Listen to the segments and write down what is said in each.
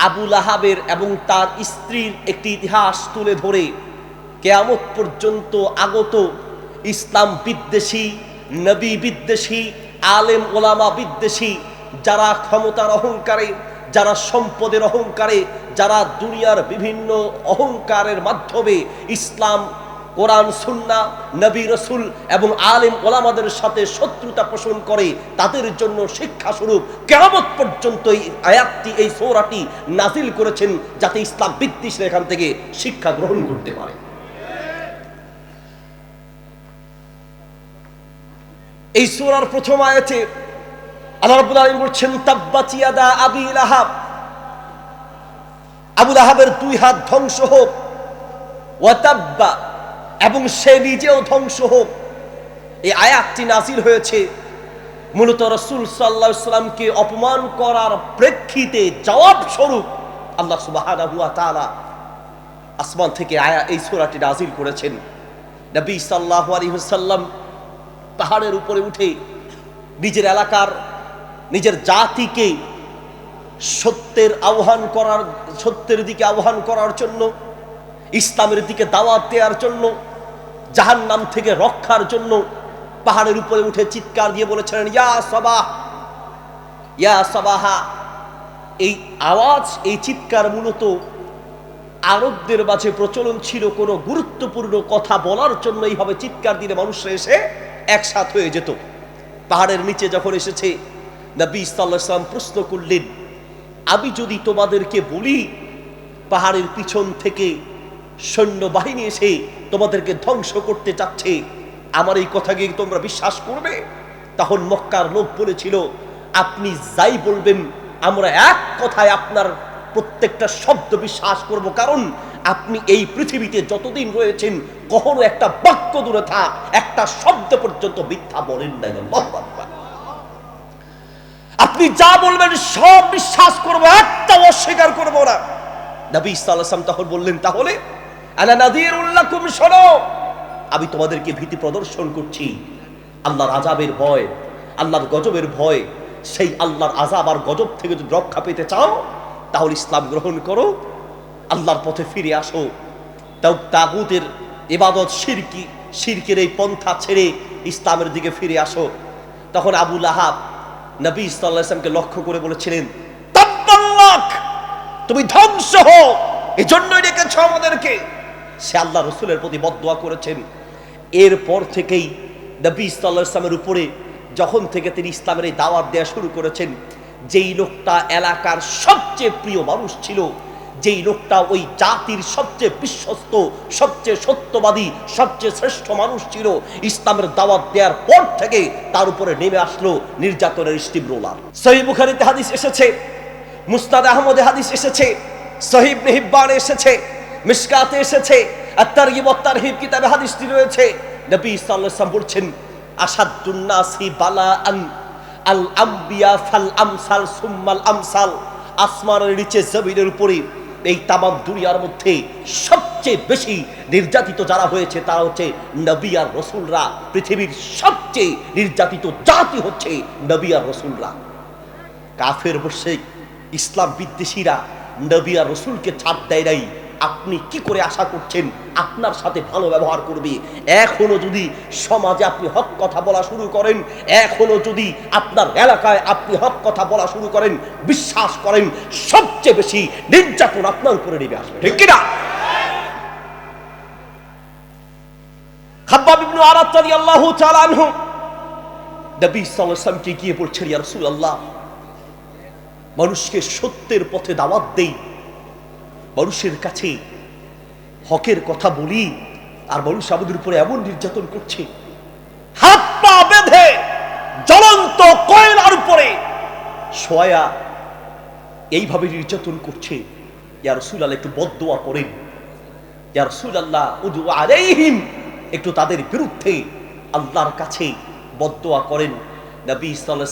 আবু লাহাবের এবং তার স্ত্রীর একটি ইতিহাস তুলে ধরে কিয়ামত পর্যন্ত আগত ইসলাম বিদ্বেষী, নবী বিদ্বেষী, আলেম ওলামা বিদ্বেষী, যারা ক্ষমতার অহংকারে, যারা সম্পদের অহংকারে, যারা দুনিয়ার বিভিন্ন অহংকারের মাধ্যমে ইসলাম, কোরআন, সুন্নাহ, নবী, রসুল এবং আলেম ওলামাদের সাথে শত্রুতা পোষণ করে, তাদের জন্য শিক্ষা স্বরূপ কিয়ামত পর্যন্ত এই আয়াতটি, এই সূরাটি নাজিল করেছেন, যাতে ইসলাম বিদ্বেষীরা এখান থেকে শিক্ষা গ্রহণ করতে পারে। এই সূরার প্রথম আয়াতে আল্লাহ রাব্বুল আলামিন বলছেন, তাব্বাত ইয়াদা আবি লাহাব, আবু লাহাবের দুই হাত ধ্বংস হোক, ওয়া তাব্বা, এবং সে নিজেও ধ্বংস হোক। এই আয়াতটি নাজিল হয়েছে মূলত রাসূল সাল্লাল্লাহু আলাইহি সাল্লামকে অপমান করার প্রেক্ষিতে জবাব স্বরূপ আল্লাহ সুবহানাহু ওয়া তাআলা আসমান থেকে এই সূরাটি নাজিল করেছেন। নবী সাল্লাল্লাহু আলাইহি ওয়াসাল্লাম পাহাড়ের উপরে উঠে নিজের এলাকার, নিজের জাতিকে সত্যের দিকে আহ্বান করার জন্য, ইসলামের দিকে দাওয়াত দেওয়ার জন্য, জাহান্নাম থেকে রক্ষার জন্য পাহাড়ের উপরে উঠে চিৎকার দিয়ে বলেছিলেন, ইয়া সাবাহ, ইয়া সাবাহা। এই আওয়াজ, এই চিৎকার মূলত আরবদের মাঝে প্রচলন ছিল। কোনো গুরুত্বপূর্ণ কথা বলার জন্য এইভাবে চিৎকার দিলে মানুষরা এসে একসাথ হয়ে যেত। পাহাড়ের নিচে যখন এসেছে, নবী সাল্লাল্লাহু আলাইহি ওয়াসাল্লাম প্রশ্ন করলেন, আমি যদি তোমাদেরকে বলি পাহাড়ের পিছন থেকে সৈন্যবাহিনী এসে তোমাদেরকে ধ্বংস করতে চাচ্ছে, আমার এই কথাকে তোমরা বিশ্বাস করবে? তখন মক্কার লোক বলেছিল, আপনি যাই বলবেন আমরা এক কথায় আপনার প্রত্যেকটা শব্দ বিশ্বাস করব, কারণ আপনি এই পৃথিবীতে যতদিন রয়েছেন কখনো একটা বাক্য দূরে থাক, একটা শব্দ পর্যন্ত মিথ্যা বলেন নাই। আপনি যা বলবেন সব বিশ্বাস করব, একটা অস্বীকার করব না। নবী সাল্লাল্লাহু আলাইহি ওয়াসাল্লাম তখন বললেন, তাহলে আনা নাযীরুল লাকুম, শোনো, আমি তোমাদেরকে ভীতি প্রদর্শন করছি আল্লাহর আযাবের ভয়, আল্লাহর গজবের ভয়। সেই আল্লাহর আযাব আর গজব থেকে যদি রক্ষা পেতে চাও তাহলে ইসলাম গ্রহণ করো, আল্লাহর পথে ফিরে আসো, তাগুতের ইবাদত, শিরকের এই পন্থা ছেড়ে ইসলামের দিকে ফিরে আসো। তখন আবু লাহাব নবী সাল্লাল্লাহু আলাইহি ওয়াসাল্লামকে লক্ষ্য করে বলেছিলেন, তাব্বাল্লাক, তুমি ধ্বংস হও, এজন্যই ডেকেছ আমাদেরকে। সে আল্লাহ রসুলের প্রতি বদদোয়া করেছেন। এরপর থেকেই নবী সাল্লাল্লাহু আলাইহি ওয়াসাল্লামের উপরে যখন থেকে তিনি ইসলামের এই দাওয়াত দেওয়া শুরু করেছেন, যেই লোকটা এলাকার সবচেয়ে প্রিয় মানুষ ছিল, যেই লোকটা ওই জাতির সবচেয়ে বিশ্বস্ত, সবচেয়ে সত্যবাদী, সবচেয়ে শ্রেষ্ঠ মানুষ ছিল, ইসলামের দাওয়াত দেওয়ার পর থেকে তার উপরে নেমে আসলো নির্যাতনের স্টিমরোলার। সহিহ বুখারীতে হাদিস এসেছে, মুসনাদ আহমদে হাদিস এসেছে, সহিহ ইবনে হিব্বানে এসেছে, মিশকাতে এসেছে, আত-তারগিব ওয়াত তারহিব কিতাবে হাদিসটি রয়েছে। নবী সাল্লাল্লাহু আলাইহি ওয়াসাল্লাম বলছেন, আসাদুন নাসি বালাআন আল আম্বিয়া ফাল আমসাল সুম্মাল আমসাল। আসমানের নিচে জমিনের উপরে এই তামাম দুনিয়ার মধ্যে সবচেয়ে বেশি নির্যাতিত যারা হয়েছে তারা হচ্ছে নবী আর রাসূলরা। পৃথিবীর সবচেয়ে নির্যাতিত জাতি হচ্ছে নবী আর রাসূলরা। কাফের মুশরিক ইসলাম বিদ্বেষীরা নবী আর রাসূলকে ছাড় দেয় নাই। আপনি কি করে আশা করছেন আপনার সাথে ভালো ব্যবহার করবে? এখনো যদি সমাজে আপনি হক কথা বলা শুরু করেন, এখনো যদি আপনার এলাকায় আপনি হক কথা বলা শুরু করেন, বিশ্বাস করেন সবচেয়ে বেশি নির্যাতন আপনার উপরে নেমে আসবে, ঠিক কিনা? খাব্বাব ইবনে আরাত রাদিয়াল্লাহু তাআলা আনহু নবী সাল্লাল্লাহু আলাইহি ওয়াসাল্লামকে গিয়ে বলছেন, ইয়া রাসূলুল্লাহ, মানুষকে সত্যের পথে দাওয়াত দেই, মানুষের কাছে হকের কথা বলি, আর মানুষ আমাদের উপরে এমন নির্যাতন করছে, হাত পা বেঁধে জ্বলন্ত কয়লার উপরে শোয়া এইভাবে নির্যাতন করছে। ইয়া রাসূলুল্লাহ, একটু বদদোয়া করেন। ইয়া রাসূলুল্লাহ, উদু আলাইহিম, একটু তাদের বিরুদ্ধে আল্লাহর কাছে বদদোয়া করেন। নবী সাল্লাল্লাহু আলাইহি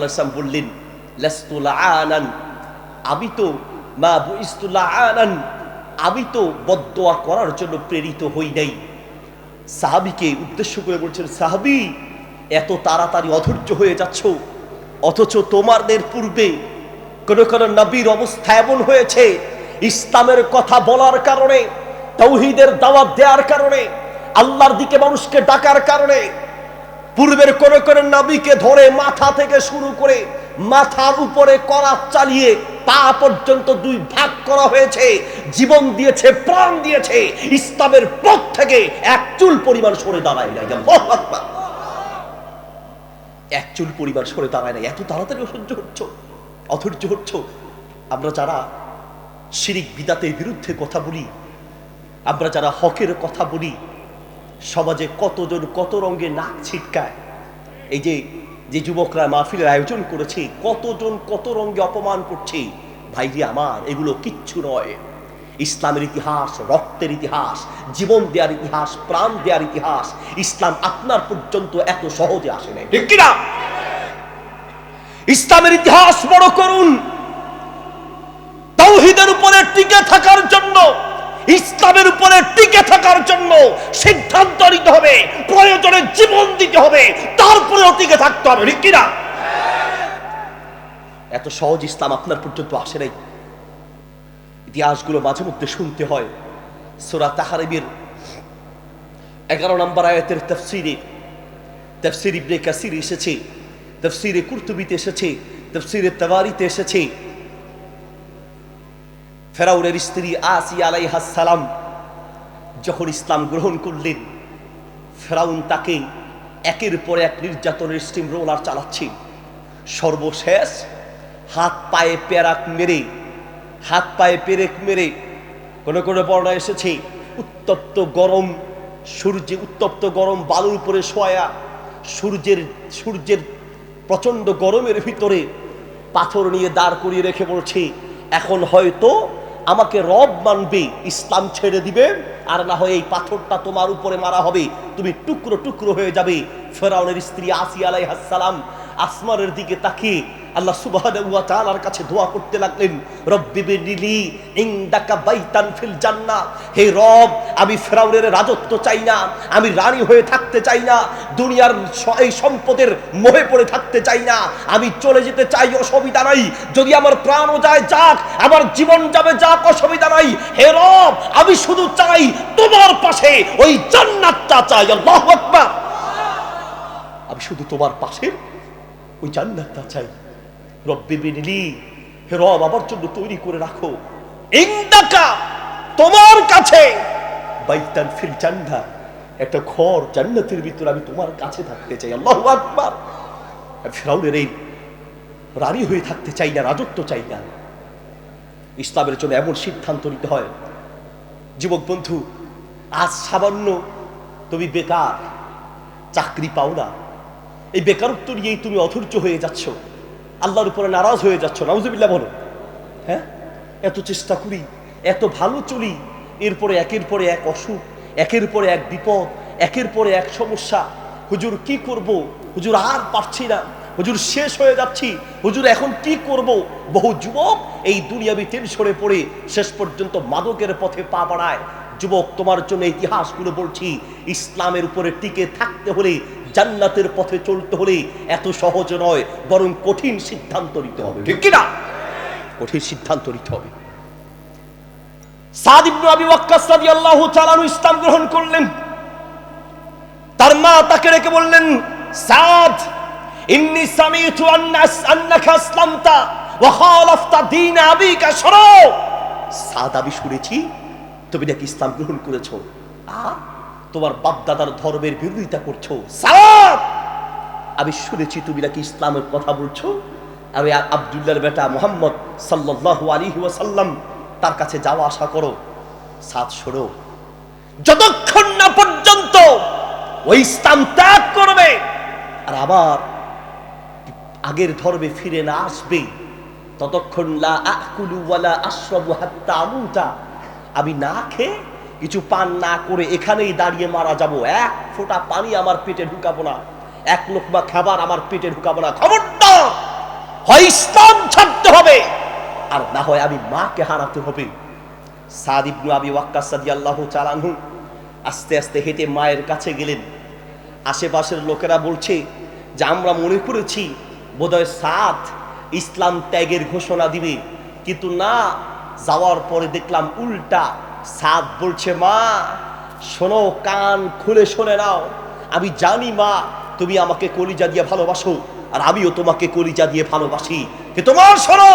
ওয়াসাল্লাম বললেন, লাস্তু লাআনান, আমি তো মা বুইস্তু লাআনান, আমি তো বদদোয়া করার জন্য প্রেরিত হই নাই। সাহাবীকে উদ্দেশ্য করে বলছেন, সাহাবী, এত তাড়াতাড়ি অধৈর্য হয়ে যাচ্ছ, অথচ তোমাদের পূর্বে কোন কোন নবীর অবস্থা এমন হয়েছে, ইসলামের কথা বলার কারণে, তাওহীদের দাওয়াত দেওয়ার কারণে, আল্লাহর দিকে মানুষকে ডাকার কারণে পূর্বের কোন কোন নবীকে ধরে মাথা থেকে শুরু করে মাথার উপরে করাত চালিয়ে পা পর্যন্ত দুই ভাগ করা হয়েছে, জীবন দিয়েছে, প্রাণ দিয়েছে, ইসলামের পথ থেকে এক চুল পরিমাণ সরে দাঁড়ায় নাই। আল্লাহু আকবার। এক চুল পরিমাণ সরে দাঁড়ায় নাই। এত তাড়াতাড়ি অধৈর্য হচ্ছ। আমরা যারা শিরিক বিদাতের বিরুদ্ধে কথা বলি, আমরা যারা হকের কথা বলি, সমাজে কতজন কত রঙে নাক ছিটকায়। এই যে যুবকরা মাহফিলের আয়োজন করেছে, কতজন কত রঙে অপমান করছে। ভাইজি আমার, এগুলো কিচ্ছু নয়। ইসলামের ইতিহাস, রক্তের ইতিহাস, জীবন দেওয়ার ইতিহাস, প্রাণ দেওয়ার ইতিহাস। ইসলাম আপনার পর্যন্ত এত সহজে আসে নাই, ঠিক কিনা? ইসলামের ইতিহাস বড় করুন। তাওহীদের উপরে টিকে থাকার জন্য, ইসলামের উপরে টিকে থাকার জন্য সিদ্ধান্ত নিতে হবে, প্রয়োজনে জীবন দিতে হবে, তারপরেও টিকে থাকতে হবে, ঠিক কিনা? এত সহজ ইসলাম আপনার পর্যন্ত আসে নাই। ইতিহাসগুলো মাঝে মধ্যে শুনতে হয়। সূরা তাহরিমের 11 নম্বর আয়াতের তাফসীর ইবনে কাসির এসেছে, তাফসীরে কুরতুবিতে এসেছে, তাফসীরে তাবারিতে এসেছে। ফেরাউনের স্ত্রী আসিয়া আলাইহাস সালাম যখন ইসলাম গ্রহণ করলেন, ফেরাউন তাকে একের পর এক নির্যাতনের স্টিম রোলার চালাচ্ছে। সর্বশেষ হাত পায়ে পেরেক মেরে কোন কোন বর্ণনা এসেছে উত্তপ্ত গরম বালুর উপরে শোয়া, সূর্যের প্রচন্ড গরমের ভিতরে পাথর নিয়ে দাঁড় করিয়ে রেখে বলছে, এখন হয়তো আমাকে রব মানবে, ইসলাম ছেড়ে দিবে, আর না হয় এই পাথরটা তোমার উপরে মারা হবে, তুমি টুকরো টুকরো হয়ে যাবে। ফেরাউনের স্ত্রী আসিয়া আলাইহাস সালাম আসমানের দিকে তাকিয়ে আল্লাহ সুবহানাহু ওয়া তাআলার কাছে দোয়া করতে লাগলেন, রব্বি বিনিলি ইনদাকা বাইতান ফিল জান্নাহ। হে রব, আমি ফেরাউনের রাজত্ব চাই না, আমি রানী হয়ে থাকতে চাই না, দুনিয়ার এই সম্পদের মোহে পড়ে থাকতে চাই না, আমি চলে যেতে চাই, অসুবিধা নাই, যদি আমার প্রাণও যায় যাক, আমার জীবন যাবে যাক, অসুবিধা নাই। হে রব, আমি শুধু চাই তোমার পাশে ওই জান্নাতটা চাই। আল্লাহু আকবার। আমি শুধু তোমার পাশে ওই জান্নাতটা চাই। রব্বি বিনিলি, হে রব, আমার জন্য তৈরি করে রাখো ইনদাকা, তোমার কাছে, বাইতান ফিল জান্নাহ, একটা ঘর জান্নাতের ভিতরে আমি তোমার কাছে থাকতে চাই। আল্লাহু আকবার। ফিরআউনের এই রানী হয়ে থাকতে চাই না, রাজত্ব চাই না। ইসলামের জন্য এমন সিদ্ধান্ত নিতে হয়। যুবক বন্ধু, আজ সামান্য তুমি বেকার, চাকরি পাও না, এই বেকারত্ব নিয়েই তুমি অধৈর্য হয়ে যাচ্ছ, আল্লাহর উপরে নারাজ হয়ে যাচ্ছ। নাউজুবিল্লাহ বলো। হ্যাঁ, এত চেষ্টা করি, এত ভালো চলি, এরপরে একের পরে এক অসুখ, একের পরে এক বিপদ, একের পরে এক সমস্যা। হুজুর কি করব? হুজুর আর পারছি না, হুজুর শেষ হয়ে যাচ্ছি, হুজুর এখন কি করব? বহু যুবক এই দুনিয়াবি টেনশনে পড়ে শেষ পর্যন্ত মাদকের পথে পা বাড়ায়। যুবক, তোমার জন্য ইতিহাসগুলো বলছি, ইসলামের উপরে টিকে থাকতে হলে, জান্নাতের পথে চলতে হলে এত সহজ নয়, বরং কঠিন সিদ্ধান্ত নিতে হবে, ঠিক কিনা? কঠিন সিদ্ধান্ত নিতে হবে। সাদ ইবনে আবি ওয়াক্কাস রাদিয়াল্লাহু তাআলা ইসলাম গ্রহণ করলেন। তার মা তাকে রেখে বললেন, সাদ, ইন্নী সামিতু আন্নাকা আসলামতা ওয়া খালাফতা দীন আবিকা। শোনো সাদ, আমি শুনেছি তুমি নাকি ইসলাম গ্রহণ করেছো, তোমার বাপ দাদার ধর্মের বিরোধিতা করছো। সাদ, আমি শুনেছি তুমি নাকি ইসলামের কথা বলছো, আমি আব্দুল্লাহর বেটা মুহাম্মদ সাল্লাল্লাহু আলাইহি ওয়াসাল্লাম, তার কাছে যাওয়া আসা করো। সাদ, শোনো, যতক্ষণ না পর্যন্ত ওই ইসলাম ত্যাগ করবে আর আবার আগের ধর্মে ফিরে না আসবে, ততক্ষণ লা আকুলু ওয়ালা আশরাবু হাত্তা আমুতা, আমি না খেয়ে কিছু পান না করে এখানেই দাঁড়িয়ে মারা যাব, এক ফোঁটা পানি আমার পেটে ঢুকাবো না, এক লোকমা খাবার আমার পেটে ঢুকাবো না। খবরদার, হয় ইসলাম ছাড়তে হবে আর না হয় আমি মাকে হারাতে হবে। সাদ ইবনে আবি ওয়াক্কাস রাদিয়াল্লাহু তাআলা আনহু আস্তে আস্তে হেঁটে মায়ের কাছে গেলেন। আশেপাশের লোকেরা বলছে যে আমরা মনে করেছি বোধহয় সাদ ইসলাম ত্যাগের ঘোষণা দিবে, কিন্তু না, যাওয়ার পরে দেখলাম উল্টা। সাদ বলছে, মা শোনো, কান খুলে শুনে নাও, আমি জানি মা তুমি আমাকে কলিজা দিয়ে ভালোবাসো, আর আমিও তোমাকে কলিজা দিয়ে ভালোবাসি, কিন্তু তোমার শোনো,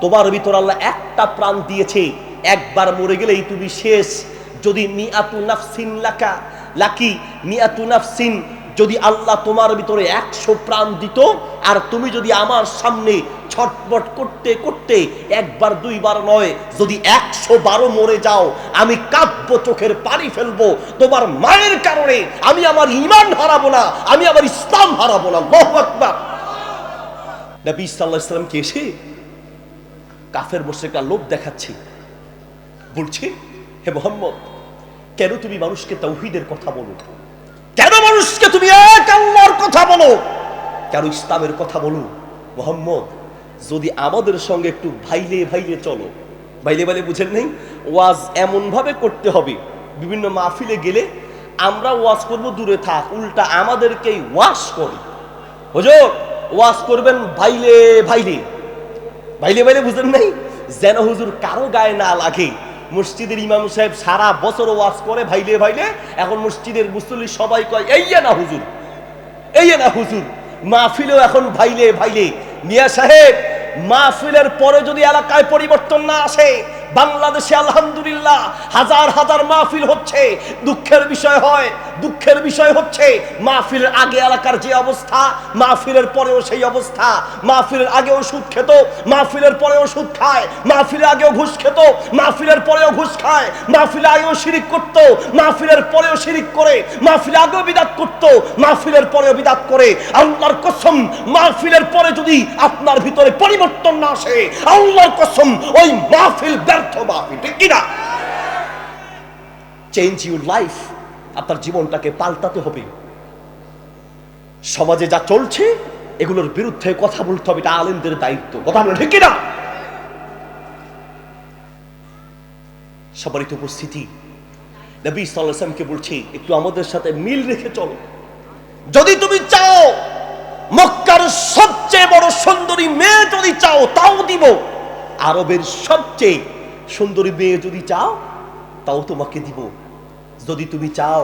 তোমার ভিতর আল্লাহ একটা প্রাণ দিয়েছে, একবার মরে গেলেই তুমি শেষ। যদি মিআতু নাফসিন লাকি মিআতু নাফসিন, যদি আল্লাহ তোমার ভিতরে 100 প্রাণ দিত, আর তুমি যদি আমার সামনে ছটফট করতে করতে একবার দুইবার নয়, যদি 112 মরে যাও, আমি কাঁদবো, চোখের পানি ফেলবো, তোমার মায়ের কারণে আমি আমার ঈমান হারাবো না, আমি আমার ইসলাম হারাবো না। আল্লাহু আকবার। নবী সাল্লাল্লাহু আলাইহি ওয়াসাল্লামকে এসে কাফের মুশরিকরা লোভ দেখাচ্ছে, বলছে, হে মুহাম্মদ, কেন তুমি মানুষকে তাওহীদের কথা বলো, কেন মানুষকে তুমি এক আল্লাহর কথা বলো, কেন ইসলামের কথা বলো? মুহাম্মদ, যদি আমাদের সঙ্গে একটু ভাইলে ভাইলে চলো, ভাইলে ভাইলে বুঝেন নেই, ওয়াজ এমন ভাবে করতে হবে, বিভিন্ন মাহফিলে গেলে আমরা ওয়াজ করব দূরে থাক, উল্টা আমাদেরকেই ওয়াজ করে, হুজুর ওয়াজ করবেন ভাইলে ভাইলে, ভাইলে ভাইলে বুঝেন নাই, যেন হুজুর কারো গায়ে না লাগে। মসজিদের ইমাম সাহেব সারা বছর ওয়াজ করে ভাইলে ভাইলে, এখন মসজিদের মুসল্লি সবাই কয় এই না হুজুর, এই না হুজুর, মাহফিলেও এখন ভাইলে ভাইলে। মিয়া সাহেব, মাহফিলের পরে যদি এলাকায় পরিবর্তন না আসে, বাংলাদেশে আলহামদুলিল্লাহ হাজার হাজার মাহফিল হচ্ছে, দুঃখের বিষয় হয়, দুঃখের বিষয় হচ্ছে মাহফিলের আগে এলাকার যে অবস্থা, মাহফিলের পরেও সেই অবস্থা। মাহফিলের আগেও সুদ খেত, মাহফিলের পরেও সুদ খায়, মাহফিলের আগেও ঘুষ খেত, মাহফিলের পরেও ঘুষ খায়, মাহফিলের আগেও শিরিক করত, মাহফিলের পরেও শিরিক করে, মাহফিলের আগেও বিদাত করত, মাহফিলের পরেও বিদাত করে। আল্লাহর কসম, মাহফিলের পরে যদি আপনার ভিতরে পরিবর্তন না আসে, আল্লাহর কসম ওই মাহফিল ব্যর্থ মাহফিল, ঠিক কিনা? চেঞ্জ ইউর লাইফ, আপনার জীবনটাকে পাল্টাতে হবে। সমাজে যা চলছে এগুলোর বিরুদ্ধে কথা বলতে হবে, এটা আলেমদের দায়িত্ব, কথা বলে, ঠিক কিনা? সম্মানিত উপস্থিতি, নবী সাল্লাল্লাহু আলাইহি ওয়াসাল্লামকে বলছি, একটু আমাদের সাথে মিল রেখে চলো। যদি তুমি চাও মক্কার সবচেয়ে বড় সুন্দরী মেয়ে যদি চাও, তাও দিব। আরবের সবচেয়ে সুন্দরী মেয়ে যদি চাও, তাও তোমাকে দিব। যদি তুমি চাও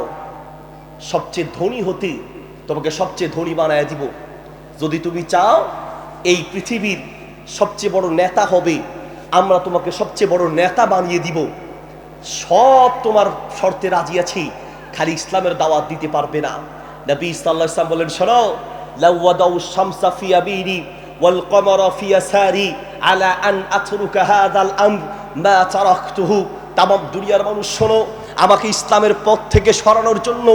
সবচেয়ে ধনী হতে, তোমাকে সবচেয়ে ধনী বানায় দিব। যদি তুমি চাও এই পৃথিবীর সবচেয়ে বড় নেতা হবে, আমরা তোমাকে সবচেয়ে বড় নেতা বানিয়ে দিব। সব তোমার শর্তে রাজি আছি, খালি ইসলামের দাওয়াত দিতে পারবে না। নবী সাল্লাল্লাহু আলাইহি ওয়াসাল্লাম বলেন, শোনো, লাউ ওয়াদাউ শামসা ফি ইয়ামিনি ওয়াল কমারা ফি ইয়াসারি আলা আন আতরুকা হাযাল আমর মা তারাকতুহু। তামাম দুনিয়ার মানুষ শোনো, আমাকে ইসলামের পথ থেকে সরানোর জন্য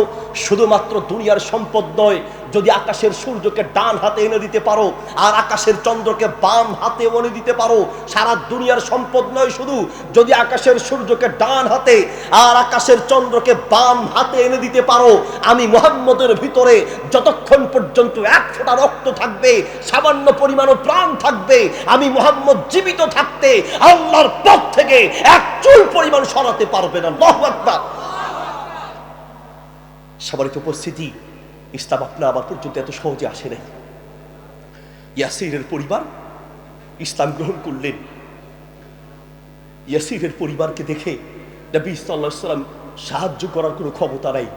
শুধুমাত্র দুনিয়ার সম্পদ নয়, যদি আকাশের সূর্যকে ডান হাতে এনে দিতে পারো আর আকাশের চন্দ্রকে বাম হাতে এনে দিতে পারো, সারা দুনিয়ার সম্পদ নয়, শুধু যদি আকাশের সূর্যকে ডান হাতে আর আকাশের চন্দ্রকে বাম হাতে এনে দিতে পারো, আমি মুহাম্মদের ভিতরে যতক্ষণ পর্যন্ত এক ফোঁটা রক্ত থাকবে, সামান্য পরিমাণও প্রাণ থাকবে, আমি মুহাম্মদ জীবিত থাকতে আল্লাহর পথ থেকে এক চুল পরিমাণ সরাতে পারবে না। আল্লাহু আকবার। সবার উপস্থিতি, ইসলাম আপনার আমার পর্যন্ত এত সহজে আসে নাই। ইয়াসিরের পরিবার ইসলাম গ্রহণ করলেন। ইয়াসিরের পরিবারকে দেখে নবী সাল্লাল্লাহু আলাইহি ওয়াসাল্লাম সাহায্য করার কোনো ক্ষমতা নাই।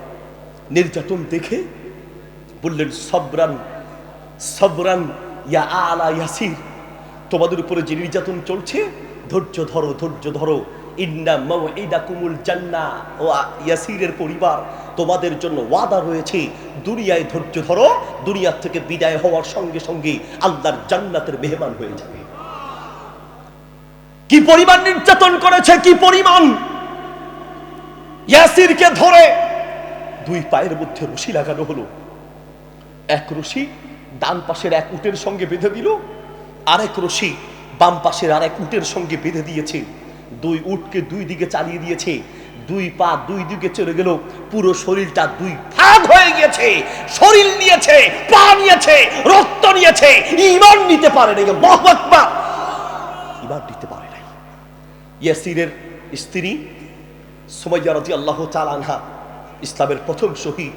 নির্যাতন দেখে বললেন, সবরান সবরান ইয়া আলা ইয়াসির, তোমাদের উপরে যে নির্যাতন চলছে ধৈর্য ধরো, ধৈর্য ধরো। ইন্না মাউইদাকুমুল জান্নাহ, ও ইয়াসিরের পরিবার, তোমাদের জন্য ওয়াদা রয়েছে, দুনিয়ায় ধৈর্য ধরো, দুনিয়া থেকে বিদায় হওয়ার সঙ্গে সঙ্গে আল্লাহর জান্নাতের মেহমান হয়ে যাবে। কি পরিমাণ নির্যাতন করেছে, কি পরিমাণ! ইয়াসিরকে ধরে দুই পায়ের মধ্যে রশি লাগানো হলো। এক রশি ডান পাশের এক উটের সঙ্গে বেঁধে দিল, আরেক রশি বাম পাশের আরেক উটের সঙ্গে বেঁধে দিয়েছে। দুই উটকে দুই দিকে চালিয়ে দিয়েছে, দুই পা দুই দিকে চলে গেল, পুরো শরীরটা দুই ভাগ হয়ে গিয়েছে। শরীর নিয়েছে, পা নিয়েছে, রক্ত নিয়েছে, ঈমান নিতে পারে নাই। আল্লাহু আকবার। ঈমান নিতে পারে নাই। ইয়াসিরের স্ত্রী সুমাইয়া রাদিয়াল্লাহু তাআলা আনহা, ইসলামের প্রথম শহীদ।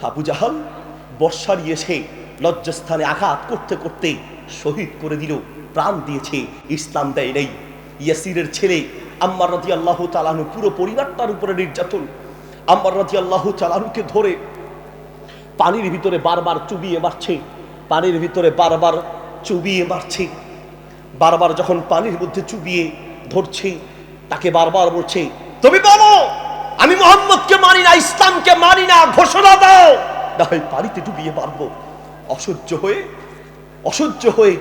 আবু জাহাল বর্ষা নিয়ে এসে লজ্জাস্থানে আঘাত করতে করতে শহীদ করে দিল, প্রাণ দিয়েছে, ইসলাম দেয় নাই। ইয়াসিরের ছেলে আম্মার রাদিয়াল্লাহু তাআলা আনহু, পুরো পরিবারটার উপরে নির্যাতন। আম্মার রাদিয়াল্লাহু তাআলা আনহুকে ধরে পানির ভিতরে বারবার চুবিয়ে মারছে, পানির ভিতরে বারবার চুবিয়ে মারছে। বারবার যখন পানির মধ্যে চুবিয়ে ধরছে, তাকে বারবার বলছে, তুমি বলো আমি মুহাম্মদকে মানি না, ইসলামকে মানি না, ঘোষণা দাও, না হয় পানিতে ডুবিয়ে মারবো। অসহ্য হয়ে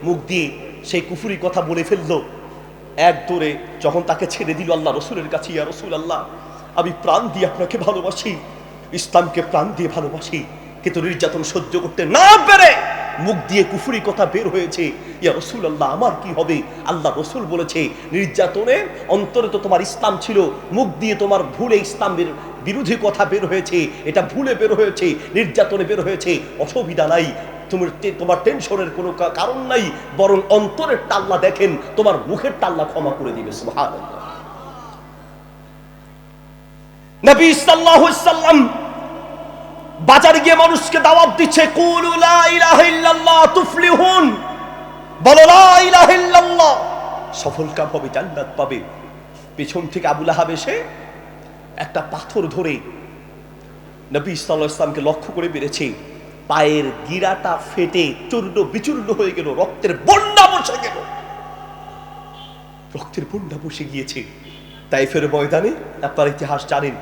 মুখ দিয়ে সেই কুফরি কথা বলে ফেললো। এক দৌড়ে যখন তাকে ছেড়ে দিল আল্লাহ রসুলের কাছে, ইয়া রাসূলুল্লাহ, আমি প্রাণ দিয়ে আপনাকে ভালোবাসি, ইসলামকে প্রাণ দিয়ে ভালোবাসি, কিন্তু নির্যাতন সহ্য করতে না পেরে মুখ দিয়ে কুফরি কথা বের হয়েছে, ইয়া রাসূলুল্লাহ আমার কি হবে? আল্লাহ রসুল বলেছে, নির্যাতনে অন্তরে তো তোমার ইসলাম ছিল, মুখ দিয়ে তোমার ভুলে ইসলামের বিরোধী কথা বের হয়েছে, এটা ভুলে বের হয়েছে, নির্যাতনে বের হয়েছে, অসুবিধা নাই, তোমার টেনশনের কোনো কারণ নাই, বরং অন্তরের আল্লাহ দেখেন, তোমার মুখের আল্লাহ ক্ষমা করে দিবে। সুবহানাল্লাহ। নবী সাল্লাল্লাহু আলাইহি সাল্লাম বাজারে গিয়ে মানুষকে দাওয়াত দিচ্ছে, কুলু লা ইলাহা ইল্লাল্লাহ তুফলিহুন, বলো লা ইলাহা ইল্লাল্লাহ, সফল কাম হবে, জান্নাত পাবে। পেছন থেকে আবু লাহাব এসে একটা পাথর ধরে নবী সাল্লাল্লাহু আলাইহি সাল্লামকে লক্ষ্য করে মেরেছে, পায়ের গিরাটা ফেটে চূর্ণ বিচূর্ণ হয়ে গেল, রক্তের বন্যা বসে গেল, রক্তের বন্যা বসে গিয়েছে। তাইফের ময়দানে আপনার ইতিহাস জানেন,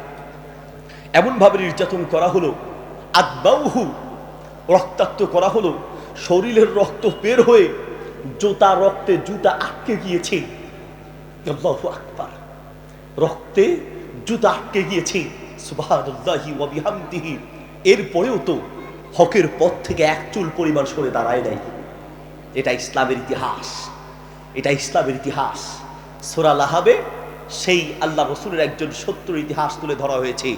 এমন ভাবে নির্যাতন করা হলো, আদবাউহু, রক্তাক্ত করা হলো, শরীরের রক্ত বের হয়ে রক্তে জুতা আটকে গিয়েছে। আল্লাহু আকবার, রক্তে জুতা আটকে গিয়েছে। সুবহানাল্লাহি ওয়া বিহামদিহি। এরপরেও তো হকের পথ থেকে এক চুল পরিমাণ সরে দাঁড়ায় নাই। এটা ইসলামের ইতিহাস, এটা ইসলামের ইতিহাস। সূরা লাহাবে সেই আল্লাহ রসুলের একজন শত্রুর ইতিহাস তুলে ধরা হয়েছে,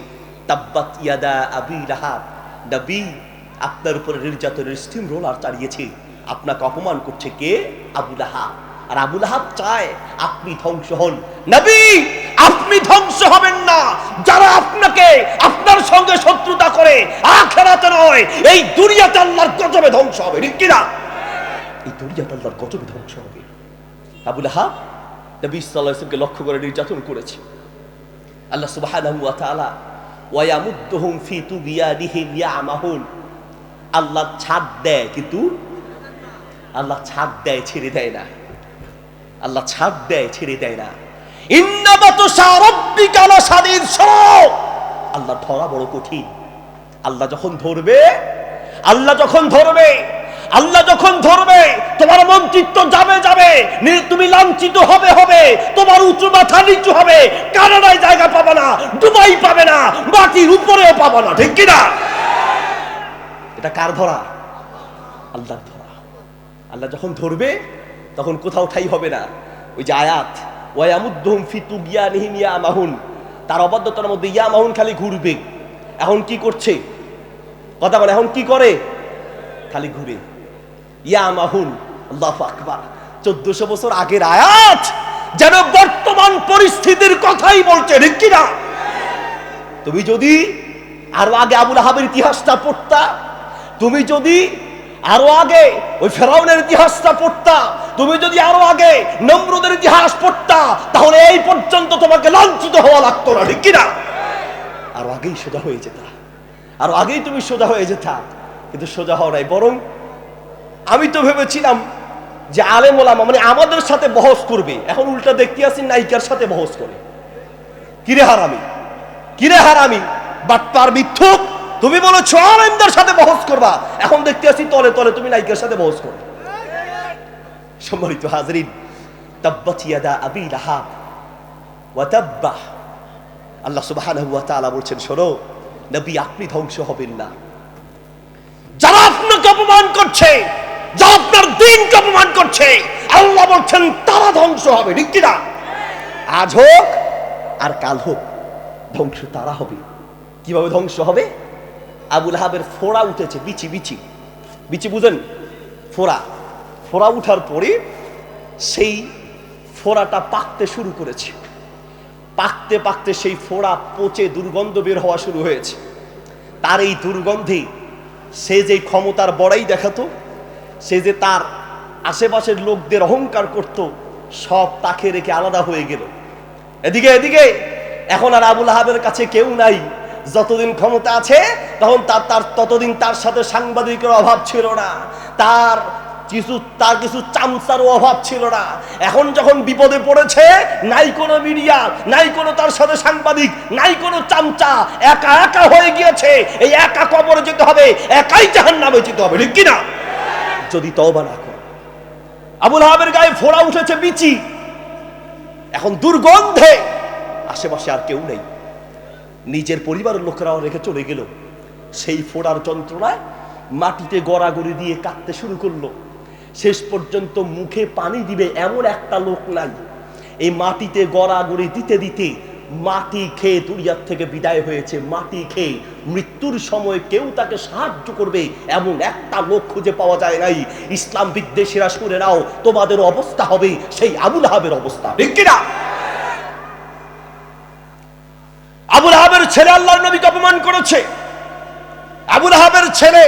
তাব্বাত ইয়াদা আবি লাহাব, নবী আপনার উপরে নির্যাতনের স্টিম রোলার চালিয়েছে, আপনাকে অপমান করছে কে? আবু লাহাব। আর আবু লাহাব চায় আপনি ধ্বংস হন। নবী আপনি ধ্বংস হবেন না, যারা আপনাকে আপনার সঙ্গে শত্রুতা করে আখিরাতে নয়, এই দুনিয়াতে আল্লাহর গজবে ধ্বংস হবে। ঠিক কি না? এই দুনিয়াতে আল্লাহর গজবে ধ্বংস হবে। আবু লাহাব নবী সাল্লাল্লাহু আলাইহি ওয়াসাল্লামকে লক্ষ্য করে নির্যাতন করেছে। আল্লাহ সুবহানাহু ওয়া তাআলা ওয়া ইয়ামুদ্দুহুম ফি তুগয়ানিহিম ইয়ামাহুন, আল্লাহ ছাড় দেয়, কিন্তু আল্লাহ ছাড় দেয়, ছেড়ে দেয় না। আল্লাহ ছাড় দেয়, ছেড়ে দেয় না। ইন্না বাতশা রাব্বিকা লাশাদীদ, আল্লাহ ধরা বড় কঠিন। আল্লাহ যখন ধরবে, আল্লাহ যখন ধরবে, আল্লাহ যখন ধরবে, তোমার মন্ত্রিত্ব যাবে যাবে, তুমি লাঞ্ছিত হবে হবে, তোমার উঁচু মাথা নিচু হবে, কানাডায় জায়গা পাবে না, দুবাই পাবে না, মাটির উপরেও পাবে না। ঠিক কিনা? এটা কার ধরা? আল্লাহর ধরা। আল্লাহ যখন ধরবে তখন কোথাও ঠাই হবে না। ওই যে আয়াত, ওয়া ইয়ামুদ্দুহুম ফি তুগয়ানিহিম ইয়ামাহুন, তার অবাধ্যতার মধ্যে ইয়ামাহুন খালি ঘুরবে। এখন কি করছে? কথা বলে, এখন কি করে? খালি ঘুরে। ইয়ামাহুন, আল্লাহু আকবার। 1400 বছর আগের আয়াত যেন বর্তমান পরিস্থিতির কথাই বলছে। ঠিক কি না? তুমি যদি আরো আগে আবু লাহাবের ইতিহাসটা পড়তা, তুমি যদি আরো আগে ওই ফেরাউনের ইতিহাসটা পড়তা, তুমি যদি আরো আগে নমরুদের ইতিহাস পড়তা, তাহলে এই পর্যন্ত তোমাকে লাঞ্ছিত হওয়া লাগতো না। ঠিক কি না? আরো আগেই সোজা হয়ে যেতা, আরো আগেই তুমি সোজা হয়ে যেতা, কিন্তু সোজা হওয়া নাই। বরং আমি তো ভেবেছিলাম যে আলেম ওলামা মানে আমাদের সাথে বহস করবে, এখন উল্টা দেখতে আসি নায়িকার সাথে বহস করে। কিরে হারামি, কিরে হারামি, বাটপার মিথ্যুক, তুমি বলেছো আলেমদের সাথে বহস করবা, এখন দেখতে আসি তলে তলে তুমি নায়িকার সাথে বহস করো। সম্মানিত হাজরিন, তাব্বাত ইয়াদা আবি লাহাব ওয়া তাব্বা, আল্লাহ সুবহানাহু ওয়া তাআলা বলছেন, শোনো নবী আপনি ধ্বংস হবেন না, যারা আপনাকে অপমান করছে, যারা আপনার দ্বীনকে অপমান করছে, আল্লাহ বলছেন তারা ধ্বংস হবে। ঠিক কি না? আজ হোক আর কাল হোক, ধ্বংস তারা হবে। কিভাবে ধ্বংস হবে? আবু লাহাবের ফোড়া উঠেছে, বিচি বিচি বিচি, বুঝেন? ফোড়া, ফোড়া উঠার পরে সেই ফোড়াটা পাকতে শুরু করেছে। পাকতে পাকতে সেই ফোড়া পচে দুর্গন্ধ বের হওয়া শুরু হয়েছে। তার এই দুর্গন্ধে সে যে ক্ষমতার বড়াই দেখাতো, সে যে তার আশেপাশের লোকদের অহংকার করত, সব তাকে রেখে আলাদা হয়ে গেল। এদিকে এদিকে এখন আর আবুল আহাবের কাছে কেউ নাই। যতদিন ক্ষমতা আছে তখন তার ততদিন তার সাথে সাংবাদিকের অভাব ছিল না, তার কিছু চামচারও অভাব ছিল না। এখন যখন বিপদে পড়েছে, নাই কোনো মিডিয়া, নাই কোনো তার সাথে সাংবাদিক, নাই কোনো চামচা, একা একা হয়ে গিয়েছে। এই একা কবরে যেতে হবে, একাই জাহান্নামে যেতে হবে, ঠিক কিনা? যদি তওবা না করে। আবুল আহাবের গায়ে ফোড়া উঠেছে বিচি, এখন দুর্গন্ধে আশেপাশে আর কেউ নেই, নিজের পরিবারের লোকেরাও রেখে চলে গেল। সেই ফোড়ার যন্ত্রণায় মাটিতে গড়াগড়ি দিয়ে কাঁদতে শুরু করলো। শেষ পর্যন্ত মুখে পানি দিবে এমন একটা লোক নাই। এই মাটিতে গড়াগড়ি দিতে দিতে মাটি খেয়ে দুনিয়ার থেকে বিদায় হয়েছে। মাটি খেয়ে মৃত্যুর সময় কেউ তাকে সাহায্য করবে এমন একটা লোক খুঁজে পাওয়া যায় নাই। ইসলাম বিদ্বেষীরা শুনে নাও, তোমাদের অবস্থা হবে সেই আবুল আহাবের অবস্থা, ঠিক কিনা? আবুল আহাবের ছেলে আল্লাহর নবীকে অপমান করেছে। আবুল আহাবের ছেলে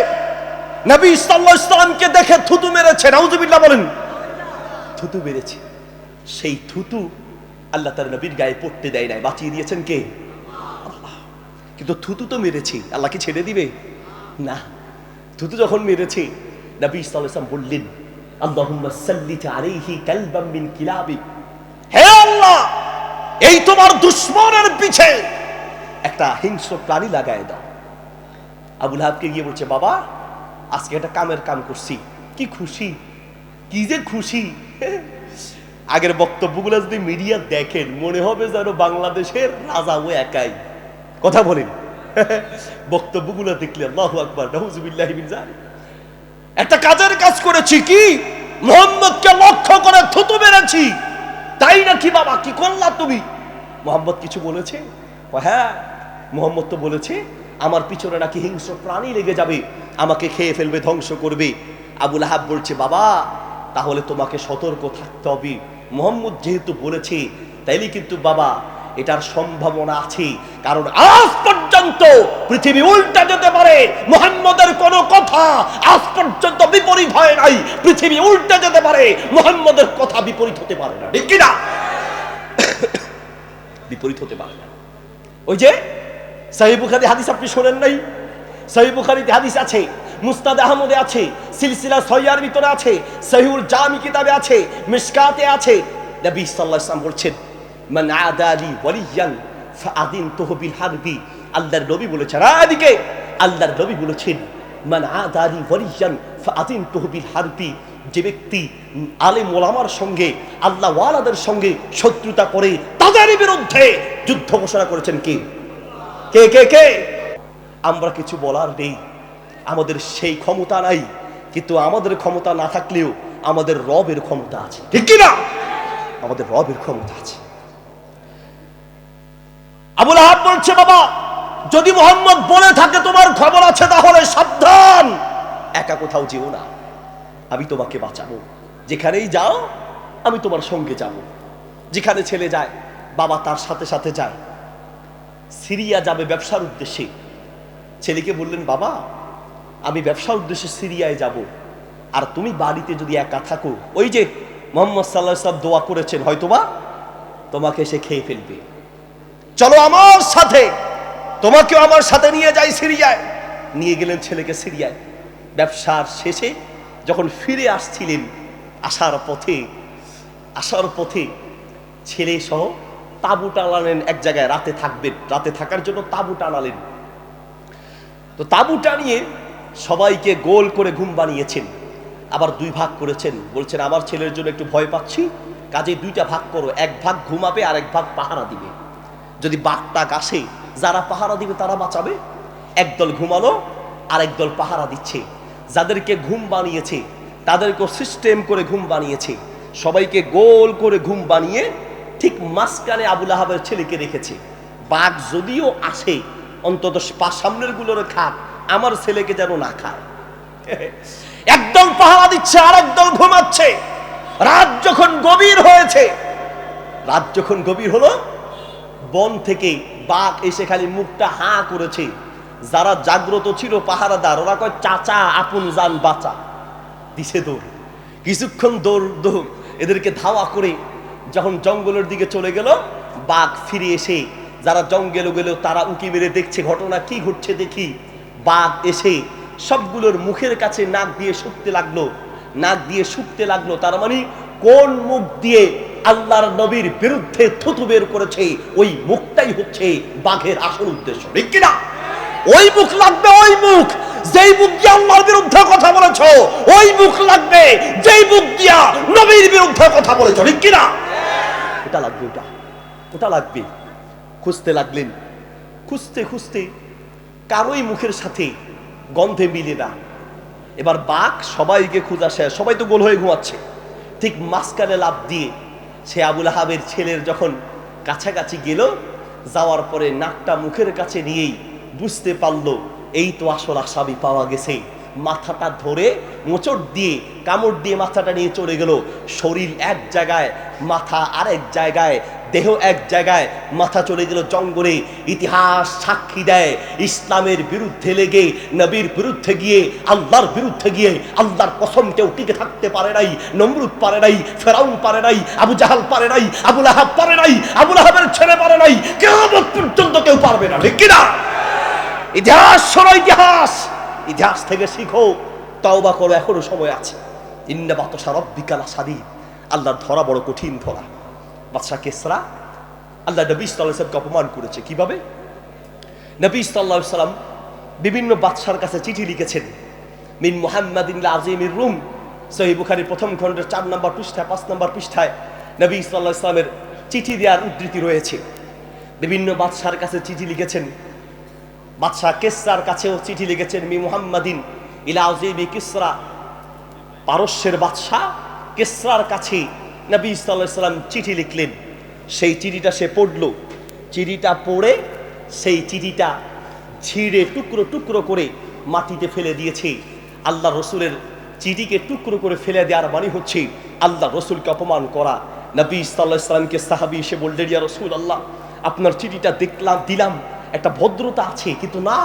নবী সাল্লাল্লাহু আলাইহি ওয়াসাল্লামকে দেখে থুতু মেরেছে। নাউজুবিল্লাহ বলেন। থুতু মেরেছে। সেই থুতু আল্লাহ তার নবীর গায়ে পড়তে দেয় নাই, বাঁচিয়ে দিয়েছেন কে? আল্লাহ। কিন্তু থুতু তো মেরেছে, আল্লাহ কি ছেড়ে দিবে? না। থুতু যখন মেরেছে, নবী সাল্লাল্লাহু আলাইহি ওয়াসাল্লাম বললেন, আল্লাহুম্মা সাল্লিত আলাইহি কালবাম মিন কিলাবি, হে আল্লাহ, এই তোমার দুশমনের পিছে একটা হিংস্র প্রাণী লাগায় দাও। আবুল আহাবকে গিয়ে বলছে, বাবা আজকে একটা কামের কাম করছি, কি খুশি, কি যে খুশি। আগের বক্তব্যগুলো যদি মিডিয়া দেখেন মনে হবে যেন বাংলাদেশের রাজা ও একাই। কথা বলেন। বক্তব্যগুলো দেখলে আল্লাহু আকবার, নাউজুবিল্লাহি মিন যালিক। একটা কাজের কাজ করেছি, কি মুহাম্মদকে লক্ষ্য করে থুতু মেরেছি, তাই নাকি বাবা? কি করলা তুমি? মুহাম্মদ কিছু বলেছে? হ্যাঁ, মুহাম্মদ তো বলেছে আমার পিছনে নাকি হিংস্র প্রাণী লেগে যাবে, আমাকে খেয়ে ফেলবে, ধ্বংস করবে। আবুল আহাব বলছে, বাবা তাহলে তোমাকে সতর্ক থাকতে হবে। মুহাম্মদ যেহেতু বলেছে তাইলে কিন্তু বাবা এটার সম্ভাবনা আছে, কারণ আজ পর্যন্ত পৃথিবী উল্টা যেতে পারে, মুহাম্মদের কোনো কথা আজ পর্যন্ত বিপরীত হয় নাই। পৃথিবী উল্টা যেতে পারে, মুহাম্মদের কথা বিপরীত হতে পারে না, ঠিক কিনা? বিপরীত হতে পারে না। ওই যে সহিহ বুখারী হাদিস আপনি শোনেন নাই? সহিহ বুখারীতে হাদিস আছে, মুসনাদ আহমদে আছে, সিলসিলা সহিহার ভিতরে আছে, সহিহুল জামি কিতাবে আছে, মিশকাতে আছে। নবী সাল্লাল্লাহু আলাইহি ওয়াসাল্লাম বলছেন, মান আদালি ওয়ালিয়ান ফাআদিনতুহু বিল হারবি। আল্লাহর নবী বলেছেন, এদিকে আল্লাহর নবী বলেছেন, মান আদালি ওয়ালিয়ান ফাআদিনতুহু বিল হারবি। যে ব্যক্তি আলেম ওলামার সঙ্গে, আল্লাহ ওয়ালাদের সঙ্গে শত্রুতা করে তাদের বিরুদ্ধে যুদ্ধ ঘোষণা করেছেন কে? কে কে কে? আমরা কিছু বলার নেই, আমাদের সেই ক্ষমতা নাই, কিন্তু আমাদের ক্ষমতা না থাকলেও আমাদের রবের ক্ষমতা আছে, ঠিক কি না? আমাদের রবের ক্ষমতা আছে। আবুল আহাব বলছে, বাবা যদি মুহাম্মদ বলে থাকে তোমার খবর আছে তাহলে সাবধান, একা কোথাও যেও না, আমি তোমাকে বাঁচাবো। যেখানেই যাও আমি তোমার সঙ্গে যাব। যেখানে ছেলে যায় বাবা তার সাথে সাথে যায়। সিরিয়া যাবে ব্যবসার উদ্দেশ্যে। ছেলেকে বললেন, বাবা আমি ব্যবসার উদ্দেশ্যে সিরিয়ায় যাব, আর তুমি বাড়িতে যদি একা থাকো, ওই যে মুহাম্মদ সাল্লাল্লাহু আলাইহি ওয়াসাল্লাম দোয়া করেছেন, হয়তোবা তোমাকে সে খেয়ে ফেলবে, চলো আমার সাথে, তোমাকেও আমার সাথে নিয়ে যাই সিরিয়ায়। নিয়ে গেলেন ছেলেকে সিরিয়ায়। ব্যবসার শেষে যখন ফিরে আসছিলেন, আসার পথে ছেলে সহ তাঁবু টানালেন এক জায়গায়, রাতে থাকবেন, রাতে থাকার জন্য তাঁবু টানালেন। তো তাঁবু টানিয়ে সবাইকে গোল করে ঘুম বানিয়েছেন, আবার দুই ভাগ করেছেন। বলছেন, আমার ছেলের জন্য একটু ভয় পাচ্ছি, কাজে দুইটা ভাগ করো, এক ভাগ ঘুমাবে আর এক ভাগ পাহারা দিবে। যদি বাঘটাক আসে, যারা পাহারা দিবে তারা বাঁচাবে। একদল ঘুমালো আর একদল পাহারা দিচ্ছে। যাদেরকে ঘুম বানিয়েছে তাদেরকে সিস্টেম করে ঘুম বানিয়েছে, সবাইকে গোল করে ঘুম বানিয়ে ঠিক মাঝখানে আবুল আহাবের ছেলেকে রেখেছে। বাঘ যদিও আসে অন্তত সামনের গুলোর খাক, আমার ছেলেকে যেন না খায়। একদল পাহারা দিচ্ছে আর একদল ঘুমাচ্ছে। রাত যখন গভীর হলো, বন থেকে বাঘ এসে খালি মুখটা হাঁ করেছে। যারা জাগ্রত ছিল পাহারাদার, ওরা কয়, চাচা আপন জান বাঁচা, দিছে দৌড়। কিছুক্ষণ দৌড় এদেরকে ধাওয়া করে যখন জঙ্গলের দিকে চলে গেল, বাঘ ফিরে এসে যারা জঙ্গলে গেল তারা উঁকি মেরে দেখছে ঘটনা কি ঘটছে দেখি। বাঘ এসে সবগুলোর মুখের কাছে নাক দিয়ে শুকতে লাগলো। তার মানে কোন মুখ দিয়ে আল্লাহর নবীর বিরুদ্ধে থুতু বের করেছে ওই মুখটাই হচ্ছে বাঘের আসল উদ্দেশ্য, ঠিক কিনা? ওই মুখ লাগবে, ওই মুখ যেই মুখ দিয়ে আল্লাহর বিরুদ্ধে কথা বলেছো, ওই মুখ লাগবে যেই মুখ দিয়া নবীর বিরুদ্ধে কথা বলেছো, ঠিক কিনা? ওটা লাগবে, ওটা লাগবে। খুঁজতে লাগলেন, খুঁজতে কারোই মুখের সাথে গন্ধে মিলে না। এবার বাঘ সবাইকে খোঁজা শেষ, সবাই তো গোল হয়ে ঘুমাচ্ছে, ঠিক মাঝখানে লাফ দিয়ে সে আবুল আহাবের ছেলের যখন কাছাকাছি গেল, যাওয়ার পরে নাকটা মুখের কাছে নিয়েই বুঝতে পারলো এই তো আসল আসামি পাওয়া গেছে। মাথাটা ধরে মোচড় দিয়ে কামড় দিয়ে মাথাটা নিয়ে চলে গেল। শরীর এক জায়গায়, মাথা আরেক জায়গায়, দেহ এক জায়গায়, মাথা চলে গেল জঙ্গলে। ইতিহাস সাক্ষী দেয় ইসলামের বিরুদ্ধে লেগে, নবীর বিরুদ্ধে গিয়ে, আল্লাহর বিরুদ্ধে গিয়ে, আল্লাহর কসম কেউ টিকে থাকতে পারে নাই। নমরুদ পারে নাই, ফেরাউন পারে নাই, আবু জাহাল পারে নাই, আবু লাহাব পারে নাই, আবু লাহাবের ছেলে পারে নাই, কিয়ামত পর্যন্ত কেউ পারবে না, ঠিক কিনা? ইতিহাস শোনো, ইতিহাস থেকে শিখো, তওবা করো, এখনো সময় আছে। ইন্না বাতশা রাব্বিকা লাশাদীদ, আল্লাহর ধরা বড় কঠিন ধরা। বাদশা কিসরা আল্লাহ নবী সাল্লাল্লাহু আলাইহি ওয়াসাল্লামকে অপমান করেছে। কিভাবে? নবী সাল্লাল্লাহু আলাইহি ওয়াসাল্লাম বিভিন্ন বাদশার কাছে চিঠি লিখেছেন। মিন মুহাম্মাদিন আজিমির রুম, সহিহ বুখারীর প্রথম খণ্ডের 4 নম্বর পৃষ্ঠায়, 5 নম্বর পৃষ্ঠায় নবী সাল্লাল্লাহু আলাইহি ওয়াসাল্লামের চিঠি দেওয়ার উদ্ধৃতি রয়েছে। বিভিন্ন বাদশার কাছে চিঠি লিখেছেন। বাদশাহ কিসরার কাছেও চিঠি লিখেছেন। মি মুহাম্মাদিন ইলা আজিমি কিসরা, পারস্যের বাদশাহ কিসরার কাছে নবী সাল্লাল্লাহু আলাইহি ওয়াসাল্লাম চিঠি লিখলেন। সেই চিঠিটা সে পড়লো। চিঠিটা পড়ে সেই চিঠিটা ছিঁড়ে টুকরো টুকরো করে মাটিতে ফেলে দিয়েছে। আল্লাহ রসুলের চিঠিকে টুকরো করে ফেলে দেওয়ার মানে হচ্ছে আল্লাহ রসুলকে অপমান করা। নবী সাল্লাল্লাহু আলাইহি ওয়াসাল্লামকে সাহাবী এসে বললেন, ইয়া রাসূলুল্লাহ, আপনার চিঠিটা দিলাম, একটা ভদ্রতা আছে, কিন্তু না,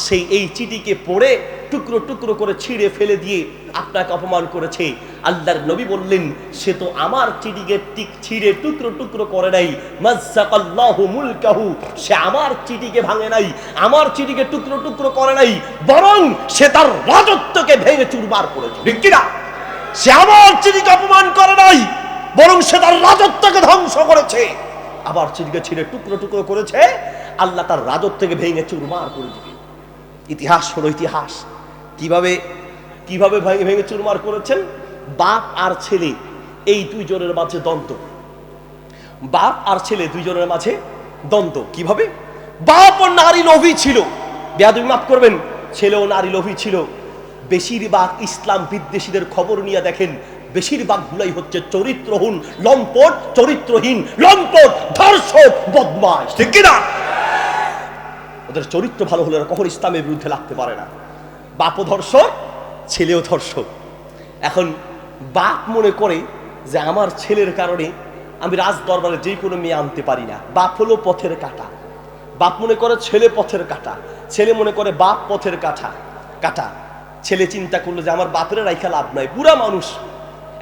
সেই এই চিঠিকে পড়ে টুকরো টুকরো করে ছিঁড়ে ফেলে দিয়ে আপনাকে অপমান করেছে। আল্লাহর নবী বললেন, সে তো আমার চিঠিকে ছিঁড়ে টুকরো টুকরো করে নাই, মাজ্জাকাল্লাহু মুলকাহু, সে আমার চিঠিকে ভাঙে নাই, আমার চিঠিকে টুকরো টুকরো করে নাই, বরং সে তার রাজত্বকে ভেঙে চুরমার করেছে, ঠিক কিনা? সে আমার চিঠিকে অপমান করে নাই, বরং সে তার রাজত্বকে ধ্বংস করেছে। আবার চিঠিকে ছিঁড়ে টুকরো টুকরো করেছে, আল্লাহ তার রাজত্বকে ভেঙে চুরমার করে দিবে। ইতিহাস হলো ইতিহাস। কিভাবে ভেঙে চুরমার করেছেন? বাপ আর ছেলে এই দুইজনের মাঝে দ্বন্দ্ব। বাপ আর ছেলে দুইজনের মাঝে দ্বন্দ্ব। কিভাবে? বাপ ও নারী লোভী ছিল, বেয়াদবি মাফ করবেন, ছেলেও নারী লোভী ছিল। বেশিরভাগ ইসলাম বিদ্বেষীদের খবর নিয়ে দেখেন, বেশিরভাগ গুলাই হচ্ছে চরিত্রহীন, লম্পট, ধর্ষক, বদমাশ, ঠিক কিনা? ওদের চরিত্র ভালো হলে কখন ইসলামের বিরুদ্ধে লাগতে পারে না। বাপও ধর্ষক, ছেলেও ধর্ষক। এখন বাপ মনে করে যে আমার ছেলের কারণে আমি রাজ দরবারে যে কোনো মেয়ে আনতে পারি না। বাপ হলো পথের কাঁটা। বাপ মনে করে ছেলে পথের কাঁটা, ছেলে মনে করে বাপ পথের কাঁটা। ছেলে চিন্তা করলো যে আমার বাপের রাইখা লাভ নাই, বুড়া মানুষ,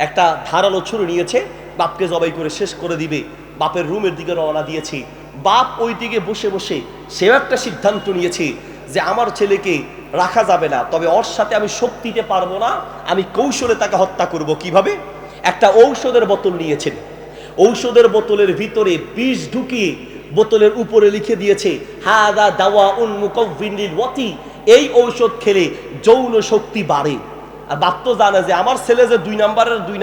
একটা ধারালো ছুরি নিয়েছে, বাপকে জবাই করে শেষ করে দিবে। বাপের রুমের দিকে রওনা দিয়েছে। বাপ ওই দিকে বসে বসে সেও একটা সিদ্ধান্ত নিয়েছে যে আমার ছেলেকে রাখা যাবে না, তবে ওর সাথে আমি শক্তিতে পারবো না, আমি কৌশলে তাকে হত্যা করব। কিভাবে? একটা ঔষধের বোতল নিয়েছেন, ঔষধের বোতলের ভিতরে বিষ ঢুকিয়ে বোতলের উপরে লিখে দিয়েছে হাদা দাওয়াউন মুকাউফিন লিল ওয়াতি, এই ঔষধ খেলে যৌন শক্তি বাড়ে। আর বাপ তো জানে যে আমার ছেলে যে 2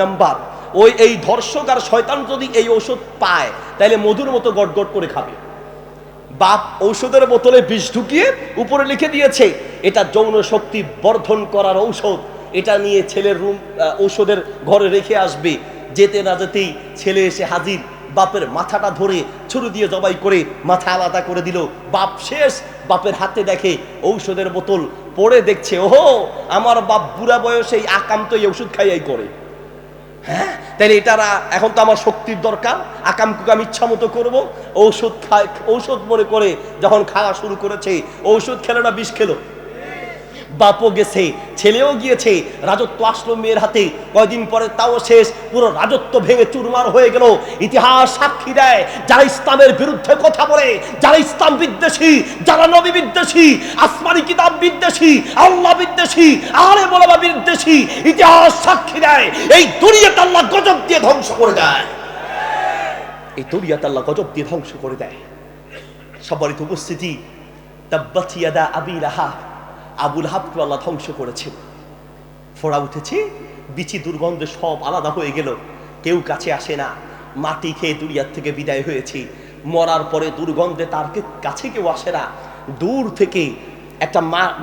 নাম্বার, ওই এই ধর্ষক আর শয়তান যদি এই ঔষধ পায় তাহলে মধুর মতো গটগট করে খাবে। বাপ ঔষধের বোতলে বিষ ঢুকিয়ে উপরে লিখে দিয়েছে এটা যৌন শক্তি বর্ধন করার ঔষধ, এটা নিয়ে ছেলের ঔষধের ঘরে রেখে আসবে। যেতে না যেতেই ছেলে এসে হাজির, বাপের মাথাটা ধরে ছুরি দিয়ে জবাই করে মাথা আলাদা করে দিল। বাপ শেষ, বাপের হাতে দেখে ঔষধের বোতল, পড়ে দেখছে ওহো আমার বাপ বুড়া বয়সে এই আকাম তো এই ওষুধ খাইয়াই করে। হ্যাঁ, তাহলে এটারা এখন তো আমার শক্তির দরকার, আকাম কুকাম ইচ্ছা মতো করবো। ঔষধ মনে করে যখন খাওয়া শুরু করেছে, ঔষধ খেলো না বিষ খেলো? বাপও গেছে, ছেলেও গিয়েছে, রাজত্ব আসলো মেয়ের হাতে, কয়দিন পরে তাও শেষ, পুরো রাজত্ব ভেঙে চুরমার হয়ে গেল। ইতিহাস সাক্ষী দেয়, যারা ইসলামের বিরুদ্ধে কথা বলে, যারা ইসলাম বিদ্বেষী, যারা নবী বিদ্বেষী, আসমানি কিতাব বিদ্বেষী, আল্লাহ বিদ্বেষী, আরে বলবা বিদ্বেষী, ইতিহাস সাক্ষী দেয় এই দুনিয়াতে আল্লাহ গজব দিয়ে ধ্বংস করে দেয়। এই দুনিয়াতে আল্লাহ গজব দিয়ে ধ্বংস করে দেয়। সম্মানিত উপস্থিতি, তাব্বাত ইয়াদা আবি লাহাব, আবু লাহাবকে আল্লাহ ধ্বংস করেছেন। ফোড়া উঠেছে, বিচি দুর্গন্ধে সব আলাদা হয়ে গেল, কেউ কাছে আসে না, মাটি খেয়ে দুনিয়ার থেকে বিদায় হয়েছে। মরার পরে দুর্গন্ধে তার কাছে কেউ আসে না, দূর থেকে একটা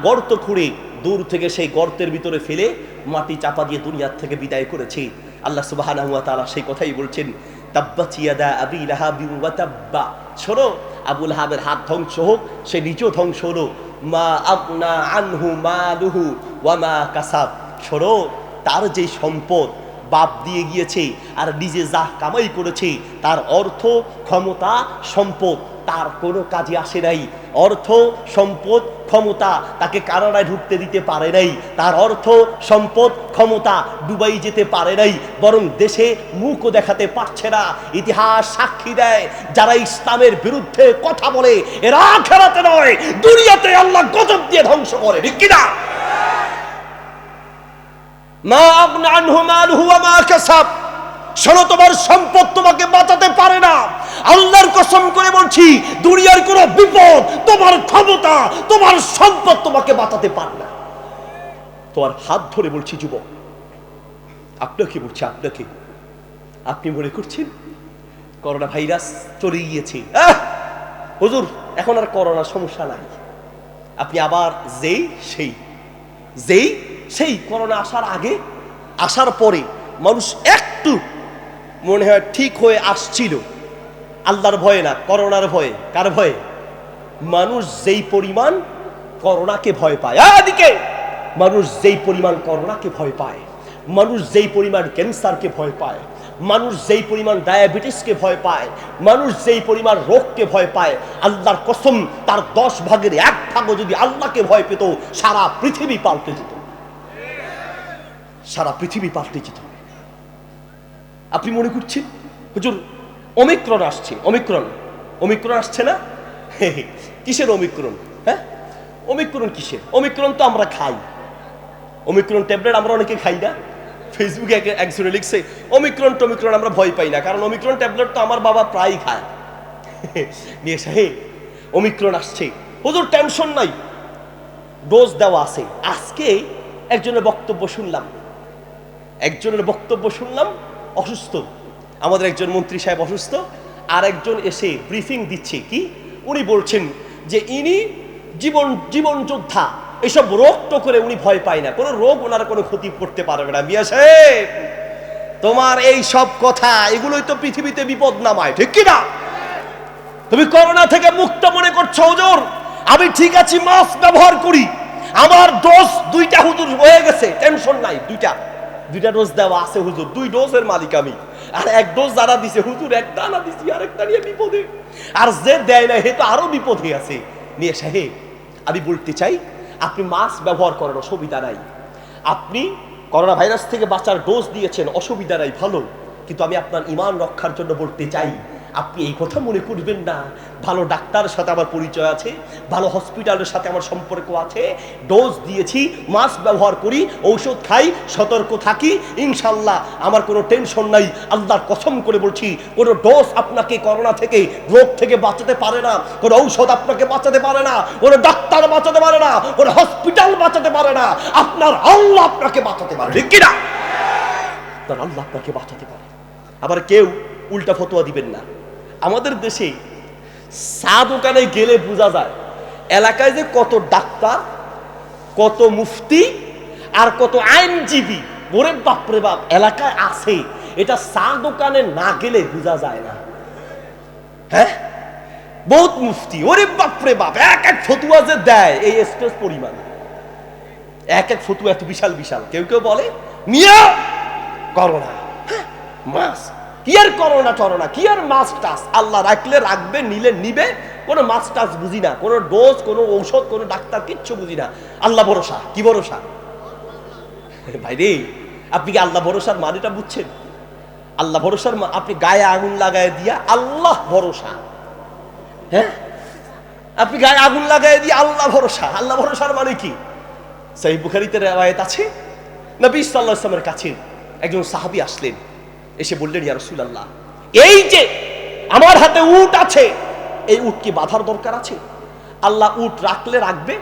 গর্ত খুঁড়ে দূর থেকে সেই গর্তের ভিতরে ফেলে মাটি চাপা দিয়ে দুনিয়ার থেকে বিদায় করেছে। আল্লাহ সুবহানাহু ওয়া তাআলা সেই কথাই বলছেন, তাব্বাত ইয়াদা আবি লাহাবিন ওয়া তাব্বা। শোনো, আবু লাহাবের হাত ধ্বংস হোক, সে নিজেও ধ্বংস হলো। মা আগনা আনহু মালুহু ওয়া মা কাসাব। শোনো, তার যে সম্পদ বাপ দিয়ে গিয়েছে আর নিজে যা কামাই করেছে, তার অর্থ, ক্ষমতা, সম্পদ তার কোনো কাজে আসে নাই। অর্থ, সম্পদ, ক্ষমতা তাকে কানাডায় ঢুকতে দিতে পারে নাই, তার অর্থ, সম্পদ, ক্ষমতা দুবাই যেতে পারে নাই, বরং দেশে মুখও দেখাতে পারছে না। ইতিহাস সাক্ষী দেয়, যারা ইসলামের বিরুদ্ধে কথা বলে এরা আখিরাতে নয় দুনিয়াতে আল্লাহ গজব দিয়ে ধ্বংস করে। ঠিক কিনা? মা আগনা আনহু মালুহু ওয়া মা কাসাব। শোনো, তোমার সম্পদ তোমাকে বাঁচাতে পারে না। আল্লাহর কসম করে বলছি, দুনিয়ার কোনো বিপদ তোমার ক্ষমতা, তোমার সম্পদ তোমাকে বাঁচাতে পারে না। তোমার হাত ধরে বলছি যুবক, আপনাকে বলছি, আপনাকে, আপনি মনে করছেন করোনা ভাইরাস চলে গিয়েছে, হুজুর এখন আর করোনার সমস্যা নাই। আপনি আবার সেই করোনা আসার আগে, আসার পরে মানুষ একটু মনে হয় ঠিক হয়ে আসছিল, আল্লাহর ভয়ে না, করোনার ভয়ে। কার ভয়ে? মানুষ যেই পরিমাণ করোনাকে ভয় পায়, এদিকে মানুষ যেই পরিমাণ করোনাকে ভয় পায়, মানুষ যেই পরিমাণ ক্যান্সারকে ভয় পায়, মানুষ যেই পরিমাণ ডায়াবেটিসকে ভয় পায়, মানুষ যেই পরিমাণ রোগকে ভয় পায়, আল্লাহর কসম তার 10 ভাগের 1 ভাগও যদি আল্লাহকে ভয় পেত, সারা পৃথিবী পাল্টে যেত, সারা পৃথিবী পাল্টে যেত। আপনি মনে করছেন হুজুর ওমিক্রন আসছে, ওমিক্রন আসছে না? কিসের ওমিক্রন? হ্যাঁ, ওমিক্রন কিসের? ওমিক্রন তো আমরা খাই, ওমিক্রন ট্যাবলেট আমরা অনেকে খাই না। ফেসবুকে একজনে লিখছে ওমিক্রন টমিক্রন আমরা ভয় পাই না, কারণ ওমিক্রন ট্যাবলেট তো আমার বাবা প্রায় খায়। নিয়ে এসে ওমিক্রন আসছে, হুজুর টেনশন নাই, ডোজ দেওয়া আছে। আজকে একজনের বক্তব্য শুনলাম, অসুস্থ, আমাদের একজন মন্ত্রী সাহেব অসুস্থ, আর একজন এসে ব্রিফিং দিচ্ছে, কি উনি বলছেন যে ইনি জীবন যোদ্ধা, এসব রোগ তো করে উনি ভয় পায় না, কোনো রোগ ওনার কোনো ক্ষতি করতে পারবে না। মিয়া সাহেব, তোমার এই সব কথা, এগুলোই তো পৃথিবীতে বিপদ নামায়। ঠিক কিনা? তুমি করোনা থেকে মুক্ত মনে করছো হুজুর, আমি ঠিক আছি, মাস্ক ব্যবহার করি, আমার ডোজ 2টা হুজুর হয়ে গেছে, টেনশন নাই, 2টা ডোজ দেওয়া আছে হুজুর, 2 ডোজের মালিক আমি। আর 1 ডোজ যারা দিছে হুজুর, একটা না দিছি, আরেকটা নিয়ে বিপদে, আর যে দেয় না হে তো আরো বিপদে আছে। নিয়ে সাহেব, আমি বলতে চাই, আপনি মাস্ক ব্যবহার করেন, অসুবিধা নাই, আপনি করোনা ভাইরাস থেকে বাঁচার ডোজ দিয়েছেন, অসুবিধা নাই, ভালো, কিন্তু আমি আপনার ঈমান রক্ষার জন্য বলতে চাই, আপনি এই কথা মনে করবেন না, ভালো ডাক্তারের সাথে আমার পরিচয় আছে, ভালো হসপিটালের সাথে আমার সম্পর্ক আছে, ডোজ দিয়েছি, মাস্ক ব্যবহার করি, ঔষধ খাই, সতর্ক থাকি, ইনশাল্লাহ আমার কোনো টেনশন নাই। আল্লাহর কসম করে বলছি, কোনো ডোজ আপনাকে করোনা থেকে, রোগ থেকে বাঁচাতে পারে না, কোনো ঔষধ আপনাকে বাঁচাতে পারে না, কোনো ডাক্তার বাঁচাতে পারে না, কোনো হসপিটাল বাঁচাতে পারে না, আপনার আল্লাহ আপনাকে বাঁচাতে পারে। ঠিক কিনা? আপনার আল্লাহ আপনাকে বাঁচাতে পারে। আবার কেউ উল্টা ফতোয়া দিবেন না। আমাদের দেশে চা দোকানে গেলে বোঝা যায় এলাকায় যে কত ডাক্তার, কত মুফতি আর কত আইনজীবী, ওরে বাপরে বাপ এলাকায় আছে, এটা চা দোকানে না গেলে বোঝা যায় না। হ্যাঁ, বহুত মুফতি, ওরে বাপরে বাপ, এক এক ফতুয়া যে দেয় এই স্টেজ পরিমাণ, এক এক ফতুয়া এত বিশাল বিশাল। কেউ কেউ বলে মিয়া করোনা, মাস্ক কি আর করোনা টরোনা, কি আর মাস্ক টাস, আল্লাহ রাখলে রাখবে, নিলে নিবে, কোনো মাছ টাছ বুঝি না, কোনো ডোজ, কোনো ঔষধ, কোনো ডাক্তার, কিচ্ছু বুঝি না। আল্লাহ ভরসা। কি ভরসা ভাই রে? আপনি কি আল্লাহ ভরসার মানেটা বুঝছেন? আল্লাহ ভরসার আপনি গায়ে আগুন লাগায় দিয়া আল্লাহ ভরসা, হ্যাঁ, আপনি গায়ে আগুন লাগায় দিয়ে আল্লাহ ভরসা। আল্লাহ ভরসার মানে কি? সহিহ বুখারীতে riwayat আছে, নবী সাল্লাল্লাহু আলাইহি ওয়াসাল্লামের কাছে একজন সাহাবী আসলেন, এসে বললেন, ইয়া রাসূলুল্লাহ, এই যে আমার হাতে উট আছে, এই উট কি বাঁধার দরকার আছে? আল্লাহ উট রাখলে রাখবে,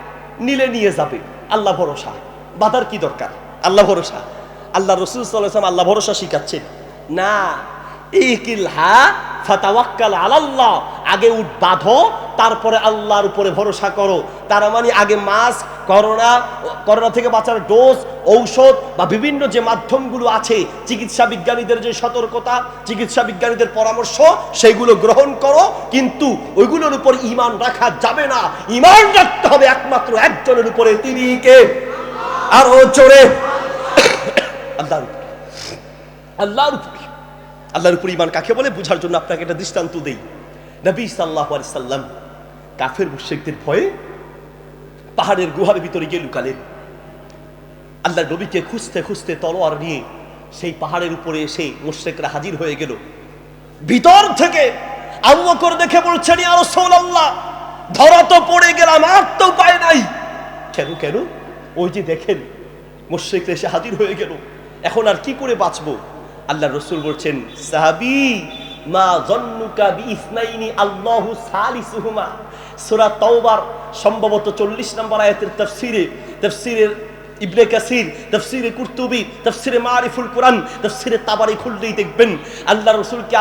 নিলে নিয়ে যাবে, আল্লাহ ভরসা। বাঁধার কি দরকার? আল্লাহ ভরসা। আল্লাহ রাসূল সাল্লাল্লাহু আলাইহি ওয়াসাল্লাম আল্লাহ ভরসা শিখাচ্ছেন না, ইকিলহা ফাতাওয়াক্কাল আলাল্লাহ, আগে উট বাঁধো, তারপরে আল্লাহর উপরে ভরসা করো। তার মানে আগে মাস্ক, করোনা থেকে বাঁচার ডোজ, ঔষধ বা বিভিন্ন যে মাধ্যমগুলো আছে, চিকিৎসা বিজ্ঞানীদের যে সতর্কতা, চিকিৎসা বিজ্ঞানীদের পরামর্শ, সেগুলো গ্রহণ করো, কিন্তু ওইগুলোর উপর ঈমান রাখা যাবে না। ঈমান রাখতে হবে একমাত্র একজনের উপরে, তিনি কে? আরো জোরে, আল্লাহর উপরে। আল্লাহর উপরে। আল্লাহর উপর ঈমান কাকে বলে বুঝার জন্য আপনাকে একটা দৃষ্টান্ত দেই। নবী সাল্লাল্লাহু আলাইহি সাল্লাম কাফের মুশরিকদের ভয়ে পাহাড়ের গুহার ভিতরে গিয়ে লুকালেন। আল্লাহর নবীকে খুঁজতে খুঁজতে তলোয়ার নিয়ে সেই পাহাড়ের উপরে এসে মুশরিকরা হাজির হয়ে গেল। ভিতর থেকে আবু বকর দেখে বলছেন, ইয়া রাসূলুল্লাহ, ধরা তো পড়ে গেলাম, আর তো উপায় নাই। কেন কেন? ওই যে দেখেন মুশরিকরা এসে হাজির হয়ে গেল, এখন আর কি করে বাঁচবো? আল্লাহর রাসূল বলছেন, সাহাবী, মা যন্নুকা বিইসনাইনি আল্লাহু সালিসুহুমা। সূরা তাওবার সম্ভবত 40 নম্বর আয়াতের তাফসীরে ইবনে কাসির, তাফসীরে কুরতুবী, তাফসীরে মারিফুল কুরআন, তাফসীরে তাবারি খুললেই দেখবেন আল্লাহর রাসূলকে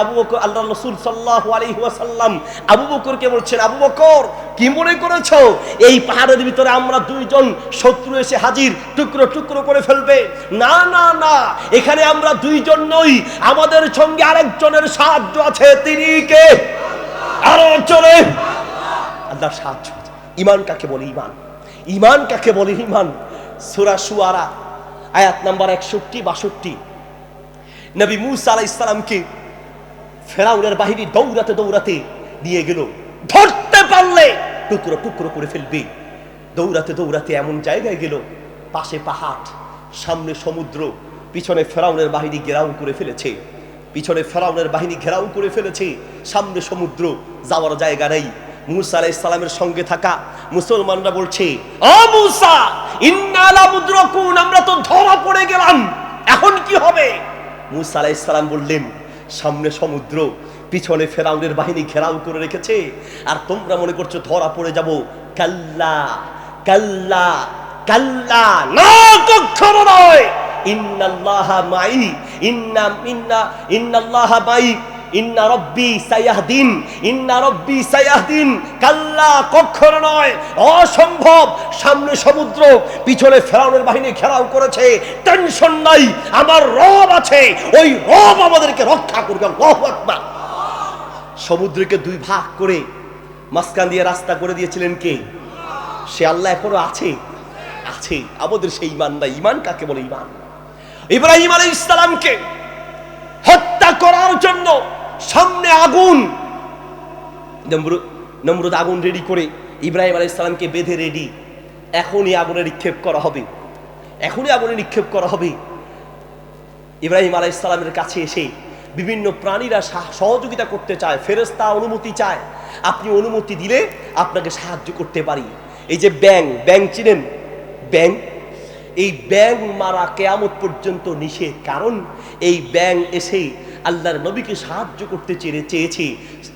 আল্লাহর রাসূল সাল্লাল্লাহু আলাইহি ওয়াসাল্লাম আবু বকরকে বলছেন, আবু বকর, কি মনে করেছো এই পাহাড়ের ভিতরে আমরা দুইজন শত্রু এসে হাজির, টুকরো টুকরো করে ফেলবে? না না না, এখানে আমরা দুইজন নই, আমাদের সঙ্গে আরেকজনের সাহায্য আছে, তিনি কে? আরো চলে, আল্লাহর সাহায্য। ঈমান কাকে বলে? ঈমান, ঈমান কাকে বলে? ঈমান সূরা শুআরা আয়াত নাম্বার 61-62। নবী মূসা আলাইহিস সালামকে ফেরাউনের বাহিনী দৌড়াতে দৌড়াতে নিয়ে গেল, ধরতে পারলে টুকরো টুকরো করে ফেলবে। দৌড়াতে দৌড়াতে এমন জায়গায় গেল, পাশে পাহাড়, সামনে সমুদ্র, পিছনে ফেরাউনের বাহিনী ঘেরাও করে ফেলেছে, পিছনে ফেরাউনের বাহিনী ঘেরাও করে ফেলেছে, সামনে সমুদ্র, যাওয়ার জায়গা নেই। মূসা আলাইহিস সালামের সঙ্গে থাকা মুসলমানরা বলছে, ও মূসা, ইন্না লামুদরাকুন, আমরা তো ধরা পড়ে গেলাম, এখন কি হবে? মূসা আলাইহিস সালাম বললেন, সামনে সমুদ্র, পিছনে ফেরাউনের বাহিনী ঘেরাও করে রেখেছে, আর তোমরা মনে করছো ধরা পড়ে যাব? কাল্লা কাল্লা কাল্লা, না, কখনো নয়। ইন্নাল্লাহা মাই, ইন্নাল্লাহা মাই, ইন্না রব্বি সায়াহদিন, ইন্না রব্বি সায়াহদিন। কাল্লা, কখনো নয়, অসম্ভব। সামনে সমুদ্র, পিছনে ফেরাউনের বাহিনী ঘেরাও করেছে, টেনশন নাই, আমার রব আছে, ওই রব আমাদেরকে রক্ষা করবে। আল্লাহু আকবার। সমুদ্রকে দুই ভাগ করে মাঝখান দিয়ে রাস্তা করে দিয়েছিলেন কে? সে আল্লাহ এখনো আছে, আছে। আমাদের সেই ঈমান নাই। ঈমান কাকে বলে? ঈমান ইব্রাহিম আলাইহিস সালামকে হত্যা করার জন্য সামনে আগুন, নমরুদ আগুন রেডি করে ইব্রাহিম আলাইহিস সালামকে বেঁধে রেডি, এখনই আগুনে নিক্ষেপ করা হবে, এখনই আগুনে নিক্ষেপ করা হবে। ইব্রাহিম আলাইহিস সালামের কাছে এসে বিভিন্ন প্রাণীরা সহযোগিতা করতে চায়, ফেরেশতা অনুমতি চায়, আপনি অনুমতি দিলে আপনাকে সাহায্য করতে পারি। এই যে ব্যাং চিনেন? ব্যাং, এই ব্যাং মারা কিয়ামত পর্যন্ত নিষেধ, কারণ এই ব্যাং এসে আল্লাহর নবীকে সাহায্য করতে চেয়েছে।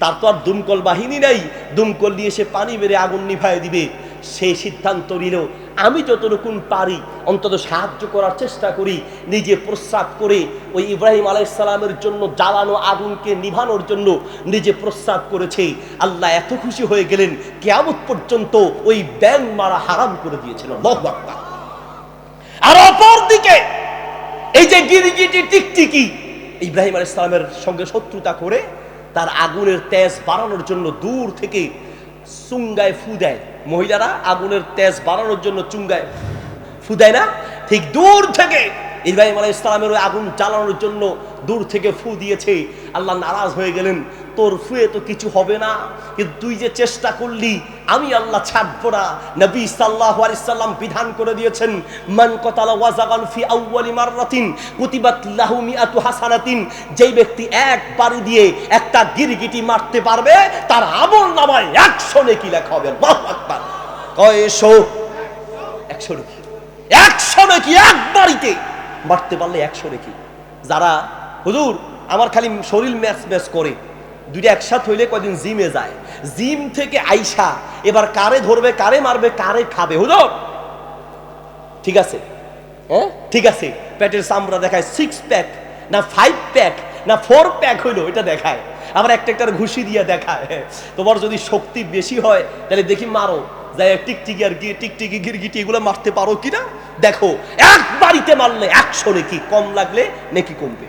তার তো আর দমকল বাহিনী নাই, দমকল নিয়ে এসে পানি মেরে আগুন নিভায় দিবে। সেই সিদ্ধান্ত নিল, আমি যতটুকু পারি অন্তত সাহায্য করার চেষ্টা করি। নিজে প্রস্রাব করে ওই ইব্রাহিম আলাইহিস সালামের জন্য জ্বালানো আগুনকে নিভানোর জন্য নিজে প্রস্রাব করেছে। আল্লাহ এত খুশি হয়ে গেলেন, কিয়ামত পর্যন্ত ওই ব্যাং মারা হারাম করে দিয়েছিল। আল্লাহু আকবার। আর অপরদিকে এই যে গিরগিটি টিকটিকি ইব্রাহিম আলাইহিস সালামের সঙ্গে শত্রুতা করে তার আগুনের তেজ বাড়ানোর জন্য দূর থেকে চুঙ্গায় ফু দেয়। মহিলারা আগুনের তেজ বাড়ানোর জন্য চুঙ্গায় ফু দেয় না? ঠিক দূর থেকে ইব্রাহিম আলাইহিস সালামের ওই আগুন জ্বালানোর জন্য দূর থেকে ফু দিয়েছে। আল্লাহ নারাজ হয়ে গেলেন, তোর ফুয়ে তো কিছু হবে না, কিন্তু তুই যে চেষ্টা করলি আমি আল্লাহ ছাড়বো না। নবী সাল্লাল্লাহু আলাইহি সাল্লাম বিধান করে দিয়েছেন, মান কাতালা ওয়াজাগান ফি আউয়ালি মাররাতিন কুতিবাত লাহু মিআতু হাসানাতিন, যেই ব্যক্তি এক বাড়ি দিয়ে একটা গিরগিটি মারতে পারবে তার আমলনামায় 100 নেকি লেখা হবে। আল্লাহু আকবার। কয়শো? 100 নেকি। 100 নেকি এক বাড়িতে মারতে পারলে 100 নেকি। যারা হুজুর আমার খালি শরীর ম্যাচ ম্যাচ করে, দুইটা একসাথে হইলে কয়দিন জিমে যায়, জিম থেকে আইসা এবার কারে ধরবে, কারে মারবে, কারে খাবে। হুজুর ঠিক আছে, হ্যাঁ ঠিক আছে, পেটের চামড়া দেখায় 6 প্যাক না 5 প্যাক না 4 প্যাক হইলো এটা দেখায়, আবার একটা একটা ঘুষি দিয়ে দেখায়। তোমার যদি শক্তি বেশি হয় তাহলে দেখি মারো, যাই টিকটিকি আর টিকটিকি গিরগিটি এগুলো মারতে পারো কিনা দেখো। এক বাড়িতে মারলে 100 নেকি, কম লাগলে নেকি কমবে।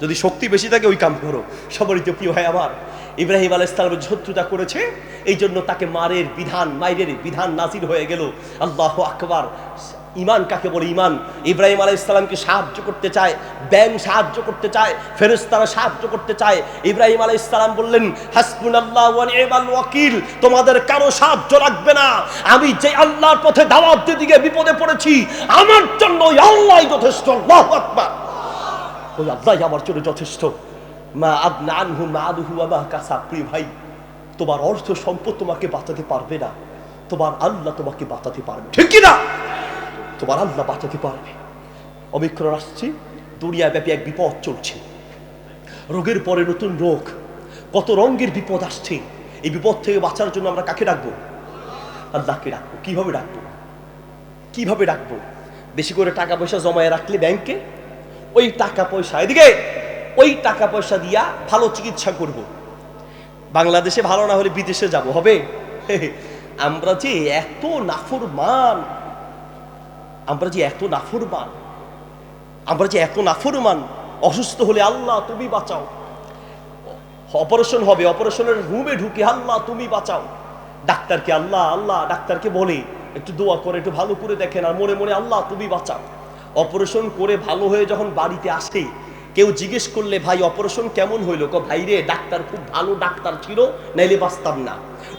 যদি শক্তি বেশি থাকে ওই কাম করো। সবারই তো প্রিয় হয় আমার ইব্রাহিম আলাইহিস সালামের শত্রুতা করেছে, এই জন্য তাকে মায়ের বিধান নাজির হয়ে গেল। আল্লাহু আকবার। ইমান কাকে বলে? ইমান ইব্রাহিম আলাইহিস সালামকে সাহায্য করতে চায়, ব্যাং সাহায্য করতে চায়, ফেরেশতারা সাহায্য করতে চায়। ইব্রাহিম আলাইহিস সালাম বললেন, হাসবুনাল্লাহু ওয়া নি'মাল ওয়াকিল, তোমাদের কারো সাহায্য লাগবে না, আমি যে আল্লাহর পথে দাওয়াত দিতে বিপদে পড়েছি আমার জন্য ওই আল্লাহই যথেষ্ট। আল্লাহু আকবার। ওই আল্লাহই আমার জন্য যথেষ্ট। মা আদনা আনহু মালুহু ওয়া মা কাসাব। প্রিয় ভাই, তোমার অর্থ সম্পদ তোমাকে বাঁচাতে পারবে না, তোমার আল্লাহ তোমাকে বাঁচাতে পারবে, ঠিক কি না? তোমার আল্লাহ বাঁচাতে পারবে। অমিক্রণ আসছে, দুনিয়াব্যাপী এক বিপদ চলছে, রোগের পরে নতুন রোগ, কত রঙের বিপদ আসছে। এই বিপদ থেকে বাঁচার জন্য আমরা কাকে ডাকবো? আল্লাহকে ডাকবো। কিভাবে ডাকবো? কিভাবে ডাকবো? বেশি করে টাকা পয়সা জমায়ে রাখলে ব্যাংকে, ওই টাকা পয়সা এদিকে, ওই টাকা পয়সা দিয়া ভালো চিকিৎসা করব। বাংলাদেশে ভালো না হলে বিদেশে যাব, হবে? আমরা যে এত নাফরমান, আমরা যে এত নাফরমান, অসুস্থ হলে আল্লাহ তুমি বাঁচাও, অপারেশন হবে, অপারেশনের রুমে ঢুকে আল্লাহ তুমি বাঁচাও, ডাক্তারকে আল্লাহ আল্লাহ, ডাক্তারকে বলে একটু দোয়া করে একটু ভালো করে দেখেন, আর মনে মনে আল্লাহ তুমি বাঁচাও। অপারেশন করে ভালো হয়ে যখন বাড়িতে আসে, কেউ জিজ্ঞেস করলে ভাই অপারেশন কেমন হইলো, ভাই রে ডাক্তার খুব ভালো ডাক্তার ছিল, নাইলে বাঁচতাম না,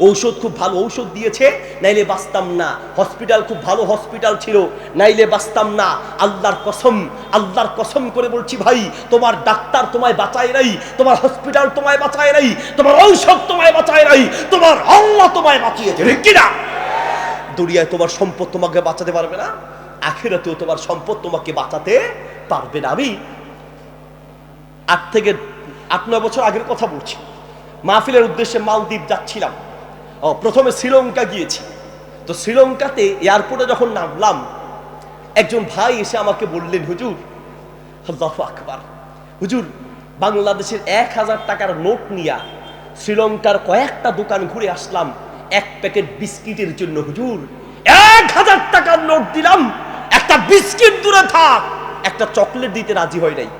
ঔষধ খুব ভালো ঔষধ দিয়েছে, নাইলে বাঁচতাম না, হসপিটাল খুব ভালো হসপিটাল ছিল, নাইলে বাঁচতাম না। আল্লাহর কসম করে বলছি ভাই, তোমার ডাক্তার তোমায় বাঁচায় নাই, তোমার হসপিটাল তোমায় বাঁচায় নাই, তোমার ঔষধ তোমায় বাঁচায় নাই, তোমার আল্লাহ তোমায় বাঁচিয়েছে, ঠিক কি না? দুনিয়ায় তোমার সম্পদ তোমাকে বাঁচাতে পারবে না, আখিরাতেও তোমার সম্পদ তোমাকে বাঁচাতে পারবে না। আমি 8 বছর আগের কথা বলছি, মাহফিলের উদ্দেশ্যে মালদ্বীপ যাচ্ছিলাম। প্রথমে শ্রীলঙ্কা গিয়েছি, তো শ্রীলঙ্কাতে এয়ারপোর্টে যখন নামলাম, একজন ভাই এসে আমাকে বললেন, হুজুর, আল্লাহু আকবার, হুজুর বাংলাদেশের 1000 টাকার নোট নিয়া শ্রীলঙ্কার কয়েকটা দোকান ঘুরে আসলাম 1 প্যাকেট বিস্কিটের জন্য। হুজুর 1000 টাকার নোট দিলাম, একটা বিস্কিট দূরে থাক, একটা চকলেট দিতে রাজি হয় নাই।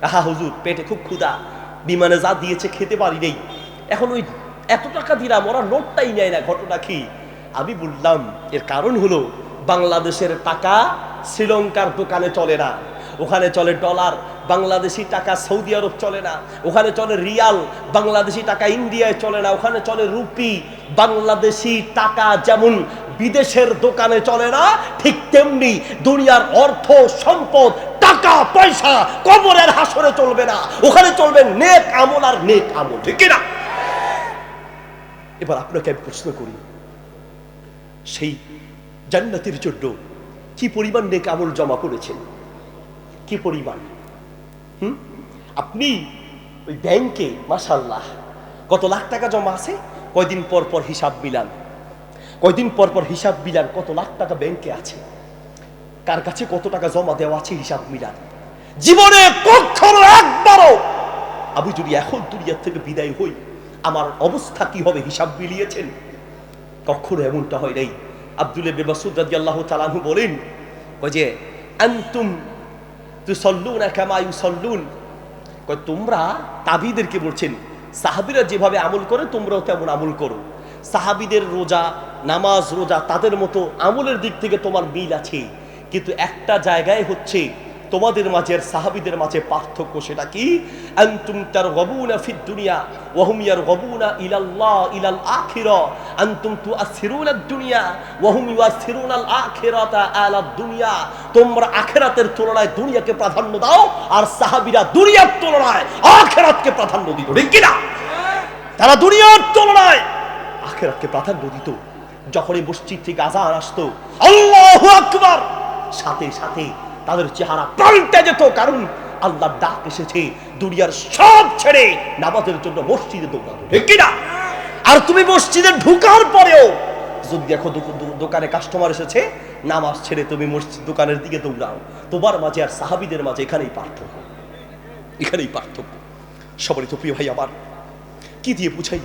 আহা হুজুর, পেটে খুব ক্ষুধা, বিমানে যা দিয়েছে খেতে পারি নাই, এখন ওই এত টাকা দিলাম, ওরা নোটটাই নেয় না, ঘটনা কি? আমি বললাম এর কারণ হলো বাংলাদেশের টাকা শ্রীলঙ্কার দোকানে চলে না, ওখানে চলে ডলার, বাংলাদেশি টাকা সৌদি আরব চলে না, ওখানে চলে রিয়াল, বাংলাদেশি টাকা ইন্ডিয়ায় চলে না, ওখানে চলে রুপি। বাংলাদেশি টাকা যেমন বিদেশের দোকানে চলে না, ঠিক তেমনি দুনিয়ার অর্থ সম্পদ টাকা পয়সা কবরের হাসরে চলবে না, ওখানে চলবে নেক আমল আর নেক আমল, ঠিক না? এবার আপনাকে আমি প্রশ্ন করি, সেই জান্নাতের জন্য কি পরিমাণ নেক আমল জমা করেছেন? কি পরিমাণ? আপনি ওই ব্যাংকে মাশাআল্লাহ কত লাখ টাকা জমা আছে, কয়দিন পর পর হিসাব মিলান, কত লাখ টাকা ব্যাংকে আছে, কার কাছে কত টাকা জমা দেওয়া আছে, হিসাব মিলান। জীবনে কখনো একবারও আমি যদি এখন দুনিয়া থেকে বিদায় হই আমার অবস্থা কি হবে হিসাব মিলিয়েছেন? কখনো এমনটা হয় নাই। আব্দুল্লাহ ইবনে মাসউদ রাদিয়াল্লাহু তাআলা আনহু বলেন, ওই যে আনতুম তুসাল্লুনা কামা ইউসাল্লুন, কয় তোমরা, তাবিদেরকে বলছেন, সাহাবীরা যেভাবে আমল করে তোমরাও তেমন আমল করো। সাহাবীদের রোজা, নামাজ, রোজা তাদের মতো আমলের দিক থেকে তোমার মিল আছে, কিন্তু একটা জায়গায় হচ্ছে তোমাদের মাঝে আর সাহাবীদের মাঝে পার্থক্য সেটা কি? আনতুম তারগাবুনা ফিদ দুনিয়া ওয়া হুম ইয়ারগাবুনা ইলাল্লাহ ইলাল আখিরা, আনতুম তুআসসিরুনা দুনিয়া ওয়া হুম ইউআসসিরুনাল আখিরাতা আলা দুনিয়া। তোমরা আখিরাতের তুলনায় দুনিয়াকে প্রাধান্য দাও, আর সাহাবীরা দুনিয়ার তুলনায় আখিরাতকে প্রাধান্য দিত। ঠিক কি না? তারা দুনিয়ার তুলনায় আখিরাতকে প্রাধান্য দিত। যখন এই মসজিদ থেকে আযান আসতো আল্লাহু আকবার, সাথে সাথে তাদের চেহারা পাল্টে যেত, কারণ আল্লাহর ডাক এসেছে। দুনিয়ার সব ছেড়ে নামাজের জন্য মসজিদে দৌড়াতো। ঠিক কি না? আর তুমি মসজিদে ঢোকার পরেও যদি দেখো দোকানে কাস্টমার এসেছে, নামাজ ছেড়ে তুমি মসজিদ দোকানের দিকে দৌড়াও। তোমার মাঝে আর সাহাবীদের মাঝে এখানেই পার্থক্য, এখানেই পার্থক্য। সবারই তো প্রিয় ভাই আমার, কি দিয়ে বুঝাই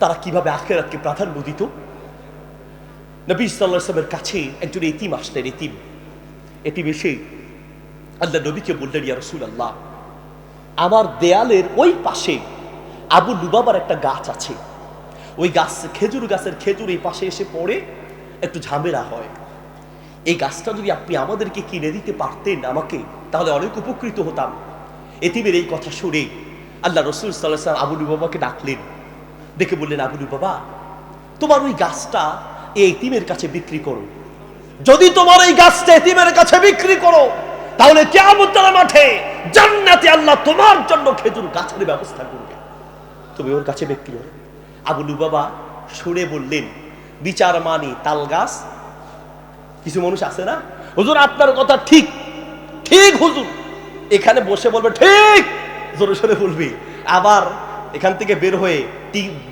তারা কিভাবে আখিরাতকে প্রাধান্য দিত। নবী সাল্লাল্লাহু আলাইহি ওয়াসাল্লামের কাছে একজন এতিম আসলেন। এতিম এসে আল্লাহ নবীকে বললেন, ইয়া রাসূলুল্লাহ, আমার দেয়ালের ওই পাশে আবু লুবাবার একটা গাছ আছে। ওই গাছ খেজুর গাছের খেজুর এই পাশে এসে পড়ে, একটু ঝামেলা হয়। এই গাছটা যদি আপনি আমাদেরকে কিনে দিতে পারতেন আমাকে, তাহলে অনেক উপকৃত হতাম। এতিমের এই কথা শুনে আল্লাহ রাসূল সাল্লাল্লাহু আলাইহি ওয়াসাল্লাম আবু লুবাবাকে ডাকলেন, ডেকে বললেন, আবু লুবাবা, তোমার ওই গাছটা এই এতিমের কাছে বিক্রি করো। যদি তোমার এই গাছটা এতিমের কাছে বিক্রি করো, তাহলে কিয়ামতের মাঠে জান্নাতে আল্লাহ তোমার জন্য খেজুর গাছের ব্যবস্থা করবে। তুমি ওর কাছে বিক্রি করো। আবু লুবাবা শুনে বললেন, বিচার মানি তাল গাছ। কিছু মানুষ আছে না, হুজুর আপনার কথা ঠিক, ঠিক হুজুর, এখানে বসে বলবে ঠিক, জোরে সোরে বলবে, আবার এখান থেকে বের হয়ে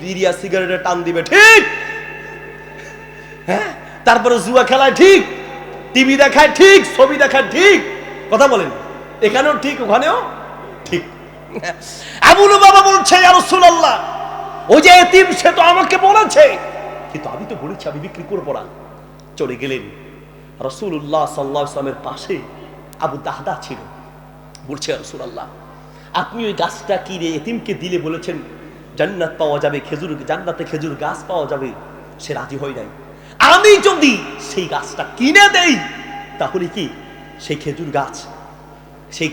বিড়িয়া সিগারেটের টান দিবে ঠিক, হ্যাঁ, তারপরে জুয়া খেলায় ঠিক, টিভি দেখায় ঠিক, ছবি দেখায় ঠিক। কথা বলেন, এখানেও ঠিক ওখানেও ঠিক। আবু লুবাবা বলছে, ইয়া রাসূলুল্লাহ, ওই যে এতিম সে তো আমাকে বলেছে, কিন্তু আমি তো বলেছি আমি বিক্রি করবো না। চলে গেলেন। রাসূলুল্লাহ সাল্লাল্লাহু আলাইহি ওয়াসাল্লামের পাশে আবু দাহদা ছিল। বলছে, ইয়া রাসূলুল্লাহ, আপনি ওই গাছটা কিনে এতিমকে দিলে বলেছেন জান্নাত পাওয়া যাবে, খেজুর জান্নাতে খেজুর গাছ পাওয়া যাবে। সে রাজি হয় নাই। আমি যদি সেই গাছটা কিনে দেই, তাহলে কি সেই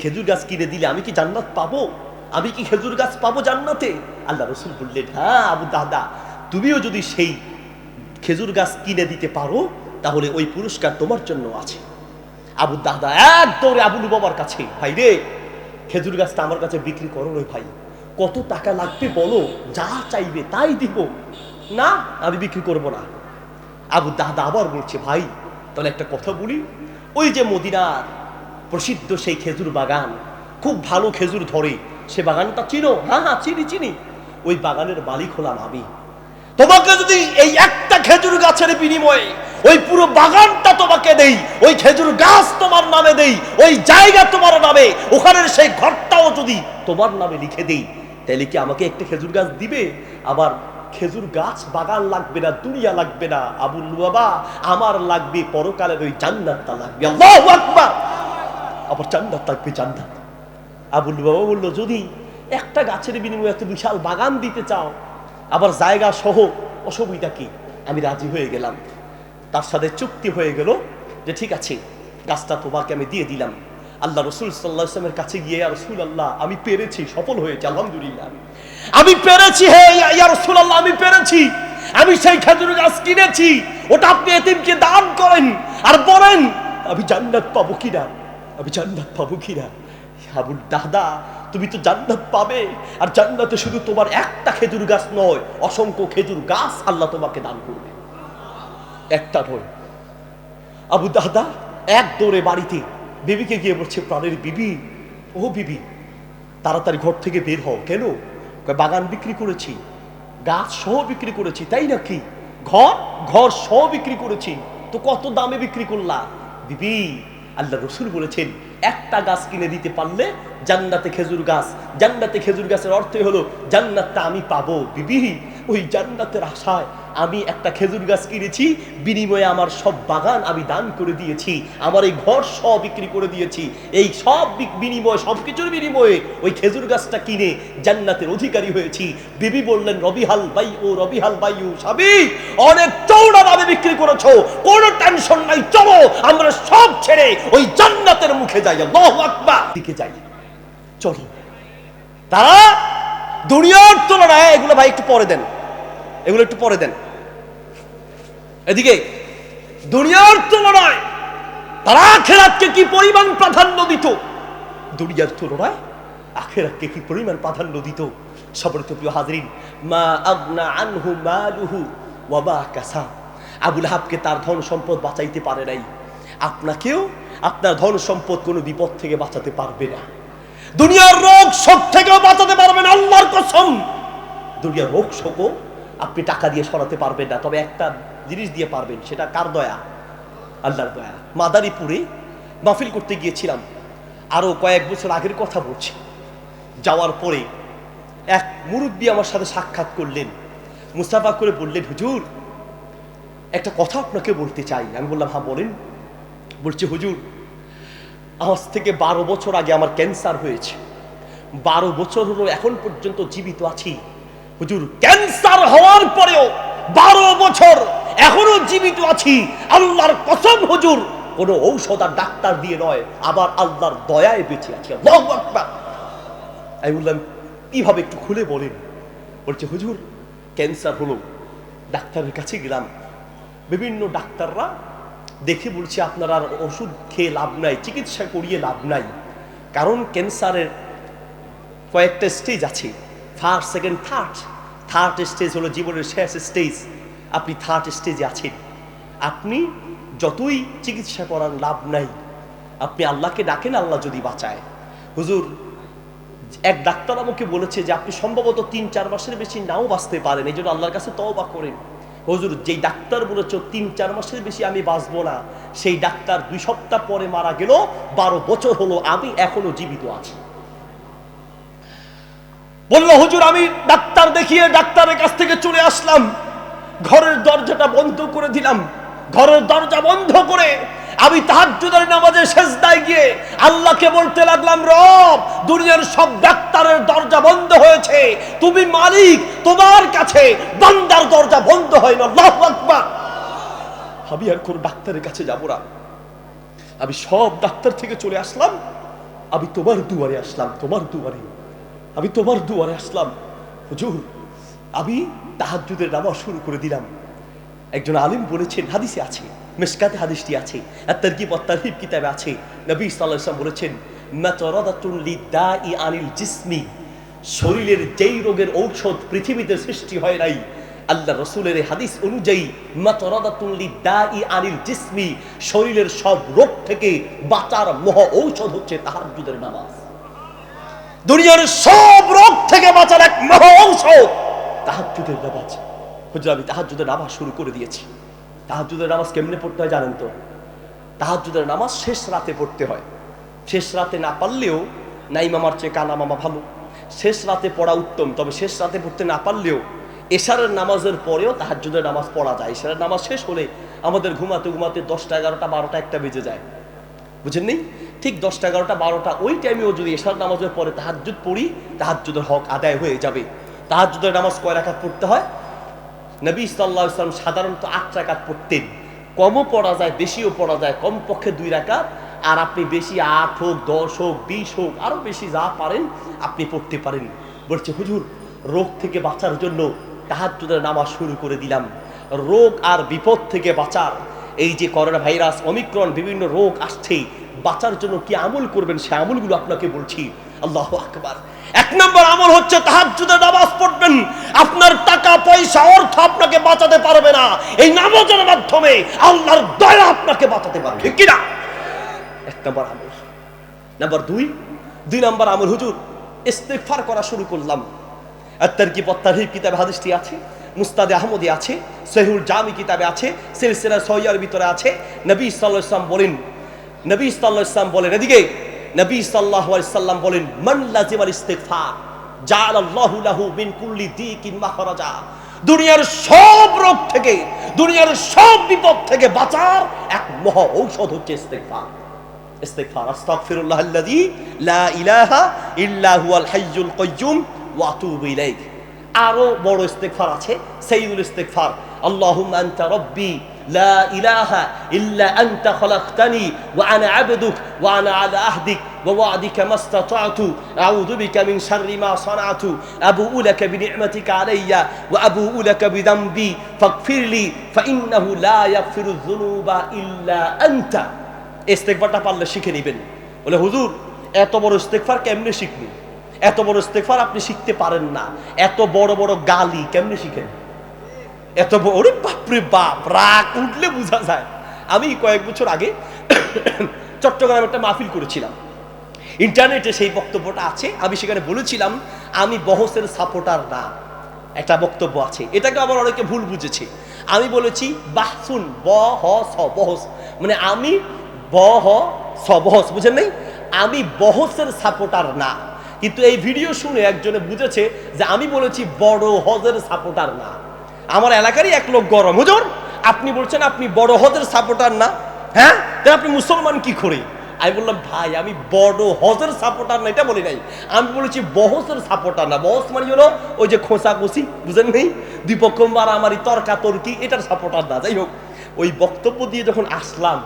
খেজুর গাছ কিনে দিলে আমি কি জান্নাত পাবো? আমি কি খেজুর গাছ পাবো জান্নাতে? আল্লাহ রাসূল বললেন, হ্যাঁ আবু দাহদা, তুমিও যদি সেই খেজুর গাছ কিনে দিতে পারো, তাহলে ওই পুরস্কার তোমার জন্য আছে। আবু দাহদা এক দৌড়ে আবু লুবাবার কাছে, ভাই রে, খেজুর গাছটা আমার কাছে বিক্রি করো রে ভাই, কত টাকা লাগবে বলো, যা চাইবে তাই দিব। না, আমি বিক্রি করব না। আবু দাহদা আবার বলছে, ভাই তাহলে একটা কথা বলি, ওই যে মদিনার প্রসিদ্ধ সেই খেজুর বাগান, খুব ভালো খেজুর ধরে, সে বাগানটা চিনো? হ্যাঁ হ্যাঁ চিনি। ওই বাগানের মালিক হলাম আমি। তোমাকে যদি এই একটা খেজুর গাছের বিনিময়ে ওই পুরো বাগানটা তোমাকে দেই, ওই খেজুর গাছ তোমার নামে দেই, ওই জায়গা তোমার নামে, ওখানের সেই ঘরটাও যদি তোমার নামে লিখে দেই, তাহলে কি আমাকে একটা খেজুর গাছ দিবে? আবার খেজুর গাছ বাগান লাগবে না, দুনিয়া লাগবে না আবু লুবাবা, আমার লাগবে পরকালের ওই জান্নাতটা লাগবে। আল্লাহু আকবার। আবার জান্নাত লাগবে, জান্নাত। আবু লুবাবা বলল, যদি একটা গাছের বিনিময়ে এত বিশাল বাগান দিতে চাও, আবার জায়গা সহ, অসুবিধা কি? আমি রাজি হয়ে গেলাম। তার সাথে চুক্তি হয়ে গেল যে ঠিক আছে, গাছটা তোমাকে আমি দিয়ে দিলাম। আল্লাহ রাসূল সাল্লাল্লাহু আলাইহি ওয়াসাল্লামের কাছে গিয়ে, ইয়া রাসূলুল্লাহ, আমি পেরেছি, সফল হয়েছে, আলহামদুলিল্লাহ, আমি পেরেছি। হে ইয়া রাসূলুল্লাহ, আমি পেরেছি, আমি সেই খেজুর গাছ কিনেছি, ওটা আপনি এতিমকে দান করেন, আর বলেন আমি জান্নাত পাবো কিনা, আমি জান্নাত পাবো কিনা। আবু দাহদা, তুমি তো জান্নাত পাবে, আর জান্নাতে শুধু তোমার একটা খেজুর গাছ নয়, অসংখ্য খেজুর গাছ আল্লাহ তোমাকে দান করবে, একটা নয়। আবু দাহদা এক দৌড়ে বাড়িতে বিবিকে গিয়ে বলছে, প্রাণের বিবি, ও বিবি, তাড়াতাড়ি ঘর থেকে বের হও। কেন? বাগান বিক্রি করেছি, গাছ সহ বিক্রি করেছি। তাই নাকি? ঘর সহ বিক্রি করেছি। তো কত দামে বিক্রি করলা? বিবি, আল্লাহ রাসূল বলেছেন একটা গাছ কিনে দিতে পারলে জান্নাতে খেজুর গাছ। জান্নাতে খেজুর গাছের অর্থই হলো জান্নাতটা আমি পাবো। বিবি, ওই জান্নাতের আশায় আমি একটা খেজুর গাছ কিনেছি, বিনিময়ে আমার সব বাগান আমি দান করে দিয়েছি, আমার এই ঘর সব বিক্রি করে দিয়েছি। এই সব বিনিময়, সবকিছুর বিনিময়ে ওই খেজুর গাছটা কিনে জান্নাতের অধিকারী হয়েছি। বিবি বললেন, রবিহাল বাই ও রবিহাল বাইউ, স্বামী অনেক চৌড়া দামে বিক্রি করেছো, কোনো টেনশন নাই, চলো আমরা সব ছেড়ে ওই জান্নাতের মুখে যাই, আল্লাহু আকবার, দিকে যাই, চলো। তারা দুনিয়ার তুলনায়, এগুলো ভাই একটু পরে দেন, এগুলো একটু পরে দেন, এদিকে দুনিয়ার তুলনায় তারা আখিরাতকে কি পরিমাণ প্রাধান্য দিত, দুনিয়ার তুলনায় আখিরাতকে কি পরিমাণ প্রাধান্য দিত। সম্মানিত প্রিয় হাজরিন, মা আগনা আনহু মালুহু ওয়া মা কাসাব, আবু লাহাবকে তার ধন সম্পদ বাঁচাইতে পারে নাই, আপনাকেও আপনার ধন সম্পদ কোনো বিপদ থেকে বাঁচাতে পারবে না, দুনিয়ার রোগ শোক থেকেও বাঁচাতে পারবে না, আল্লাহর কসম। দুনিয়ার রোগ শোকও আপনি টাকা দিয়ে সরাতে পারবেন না, তবে একটা জিনিস দিয়ে পারবেন, সেটা কার দয়া? আল্লাহর দয়া। মাদারীপুরে মাহফিল করতে গিয়েছিলাম, আরো কয়েক বছর আগের কথা বলছি। যাওয়ার পরে এক মুরব্বী আমার সাথে সাক্ষাৎ করলেন, মুস্তাফা করে বললেন, হুজুর একটা কথা আপনাকে বলতে চাই। আমি বললাম, হ্যাঁ বলেন। বলছে, হুজুর আজ থেকে 12 বছর আগে আমার ক্যান্সার হয়েছে, 12 বছর হলো এখন পর্যন্ত জীবিত আছি। হুজুর ক্যান্সার হওয়ার পরেও 12 বছর এখনো জীবিত আছি, আল্লাহর কসম হুজুর, কোন ঔষধ আর ডাক্তার দিয়ে নয়, আবার আল্লাহর দয়ায় বেঁচে আছি, আল্লাহু আকবার। আমি বললাম, কিভাবে একটু খুলে বলেন। বলছে, হুজুর ক্যান্সার হলো, ডাক্তারের কাছে গেলাম, বিভিন্ন ডাক্তাররা দেখে বলছে আপনার আর ওষুধ খেয়ে লাভ নাই, চিকিৎসা করিয়ে লাভ নাই, কারণ ক্যান্সারের কয়েকটা স্টেজ আছে, ফার্স্ট, সেকেন্ড, থার্ড স্টেজ হলো জীবনের শেষ স্টেজ, আপনি থার্ড স্টেজে আছেন, আপনি যতই চিকিৎসা করার লাভ নাই, আপনি আল্লাহকে ডাকেন, আল্লাহ যদি বাঁচায়। হুজুর এক ডাক্তার আমাকে বলেছে যে আপনি সম্ভবত 3-4 মাসের বেশি নাও বাঁচতে পারেন, এই জন্য আল্লাহর কাছে তওবা করেন। হুজুর যেই ডাক্তার বলেছে 3-4 মাসের বেশি আমি বাঁচবো না, সেই ডাক্তার 2 সপ্তাহ পরে মারা গেল, 12 বছর হলো আমি এখনো জীবিত আছি। বলল, হুজুর আমি ডাক্তার দেখিয়ে ডাক্তারের কাছ থেকে চলে আসলাম, ঘরের দরজাটা বন্ধ করে দিলাম, ঘরের দরজা বন্ধ করে আমি তাহাজ্জুদের নামাজে সিজদায় গিয়ে আল্লাহকে বলতে লাগলাম, রব দুনিয়ার সব ডাক্তারের দরজা বন্ধ হয়েছে, তুমি মালিক, তোমার কাছে বান্দার দরজা বন্ধ হয় না, আল্লাহু আকবার। আমি আর কোন ডাক্তারের কাছে যাব না, আমি সব ডাক্তার থেকে চলে আসলাম, আমি তোমার দুয়ারে আসলাম, তোমার দুয়ারে, আমি তোমার দুয়ারে আসলাম। হুজুর আমি তাহাজ্জুদের নামাজ শুরু করে দিলাম। একজন আলিম বলেছেন, হাদিসে আছে, মিশকাতে হাদিসটি আছে, আত-তারগিব ওয়াত-তারহিব কিতাবে আছে, নবী সাল্লাল্লাহু আলাইহি ওয়াসাল্লাম বলেছেন, মাতারাদাতুন লিদাই আনিল জিসমি, শরীরের যেই রোগের ঔষধ পৃথিবীতে সৃষ্টি হয় নাই, আল্লাহ রাসূলের হাদিস অনুযায়ী মাতারাদাতুন লিদাই আনিল জিসমি, শরীরের সব রোগ থেকে বাঁচার মহা ঔষধ হচ্ছে তাহাজ্জুদের নামাজ। দুনিয়ার সব রোগ থেকে বাঁচার এক মহা ঔষধ তাহাজ্জুদের নামাজ। হুজুর আমি তাহাজ্জুদের নামাজ শুরু করে দিয়েছি। তাহাজ্জুদের নামাজ কেমনে পড়তে হয় জানেন তো? তাহাজ্জুদের নামাজ শেষ রাতে পড়তে হয়। শেষ রাতে না পারলেও নাই মামার চেয়ে কানা মামা ভালো, শেষ রাতে পড়া উত্তম, তবে শেষ রাতে পড়তে না পারলেও এশারের নামাজের পরেও তাহাজ্জুদের নামাজ পড়া যায়। এশারের নামাজ শেষ হলে আমাদের ঘুমাতে ঘুমাতে 10টা 11টা 12টা 1টা বেজে যায়, বুঝেন নি? ঠিক 10টা 11টা 12টা ওই টাইমেও যদি এশার নামাজের পরে তাহাজ্জুদ পড়ি, তাহাজ্জুদের হক আদায় হয়ে যাবে। তাহাজ্জুদের নামাজ কয় রাকাত পড়তে হয়? নবী সাল্লাল্লাহু আলাইহি ওয়াসাল্লাম সাধারণত 8 রাকাত পড়তেন, কমও পড়া যায় বেশিও পড়া যায়, কমপক্ষে 2 রাকাত, আর আপনি বেশি 8 হোক 10 হোক 20 হোক আরো বেশি যা পারেন আপনি পড়তে পারেন। বলছে, হুজুর রোগ থেকে বাঁচার জন্য তাহাজ্জুদের নামাজ শুরু করে দিলাম। রোগ আর বিপদ থেকে বাঁচার, এই যে করোনা ভাইরাস, অমিক্রন, বিভিন্ন রোগ আসছে, বাঁচার জন্য কি আমল করবেন সে আমলগুলো আপনাকে বলছি। আল্লাহু আকবার। 1 নম্বর আমল হচ্ছে তাহাজ্জুদের নামাজ পড়বেন। আপনার টাকা পয়সা অর্থ আপনাকে বাঁচাতে পারবে না, এই নামাজের মাধ্যমে আল্লাহর দয়া আপনাকে বাঁচাতে পারবে, ঠিক কি না? 1 নম্বর আমল। নাম্বার 2 নম্বর আমল, হুজুর ইস্তিগফার করা শুরু করলাম। আত-তারগিব ওয়াত-তারহিব কিতাবে হাদিসটি আছে, মুস্তাদে আহমদে আছে, সহিহুল জামি কিতাবে আছে, সিলসিলা সহিহার ভিতরে আছে। নবী সাল্লাল্লাহু আলাইহি ওয়াসাল্লাম বলেন, নবী সাল্লাল্লাহু আলাইহি ওয়াসাল্লাম বলেন, এদিকে নবী সাল্লাল্লাহু আলাইহি ওয়াসাল্লাম বলেন, মান লাজিমাল ইস্তিগফার জাআলাল্লাহু লাহু মিন কুল্লি দিকিন মাখরাজা। দুনিয়ার সব রোগ থেকে, দুনিয়ার সব বিপদ থেকে বাঁচার এক মহা ঔষধ হচ্ছে ইস্তিগফার। ইস্তিগফার, আস্তাগফিরুল্লাহাল্লাযী লা ইলাহা ইল্লা হুয়াল হাইয়ুল কাইয়্যুম ওয়া আতুবু ইলাইহি। আরো বড় ইস্তিগফার আছে, সাইয়্যিদুল ইস্তিগফার, আল্লাহুম্মা আনতা রাব্বি লা ইলাহা ইল্লা আনতা খালাকতানি ওয়া আনা আবদুক ওয়া আনা আলা আহদিক ওয়া ওয়া'দিকা মাসতাতা'তু আউযু বিকা মিন শাররি মা সানা'তু আবুউ লাকা বিনি'মাতিকা আলাইয়া ওয়া আবুউ লাকা বিযামবি ফাগফিরলি ফাইন্নাহু লা ইয়াগফিরুয যুনুবা ইল্লা আনতা। ইস্তেগফারটা পারলে শিখে নেবেন। বলে হুজুর এত বড় ইস্তেগফার কেমনে শিখবো? এত বড় ইস্তেগফার আপনি শিখতে পারেন না, এত বড় বড় গালি কেমনে শিখেন? এত বড় বাপরে বাপ, রাগ উঠলে বোঝা যায়। আমি কয়েক বছর আগে চট্টগ্রামে একটা মাহফিল করেছিলাম, ইন্টারনেটে সেই বক্তব্যটা আছে। আমি সেখানে বলেছিলাম আমি বহসের সাপোর্টার না, একটা বক্তব্য আছে, এটাকে আবার অনেকে ভুল বুঝেছে। আমি বলেছি বাহসুন বহস, বহস মানে আমি বহস, বুঝেন নাই? আমি বহসের সাপোর্টার না। কিন্তু এই ভিডিও শুনে একজনে বুঝেছে যে আমি বলেছি বড় হজের সাপোর্টার না। আমার এলাকারই এক লোক গরম, হুজুর আপনি বলছেন আপনি বড় হজের সাপোর্টার না, হ্যাঁ তাহলে আপনি মুসলমান কি করে? আমি বললাম ভাই আমি বড় হজের সাপোর্টার না, এটা বলি নাই, আমি বলেছি বহসের সাপোর্টার না। বহস মানে হলো ওই যে খোঁচাখুচি, বুঝেন নেই, দ্বিপক্ষ মারামারি তর্কাতর্কি, এটার সাপোর্টার না। যাই হোক, ওই বক্তব্য দিয়ে যখন আসলাম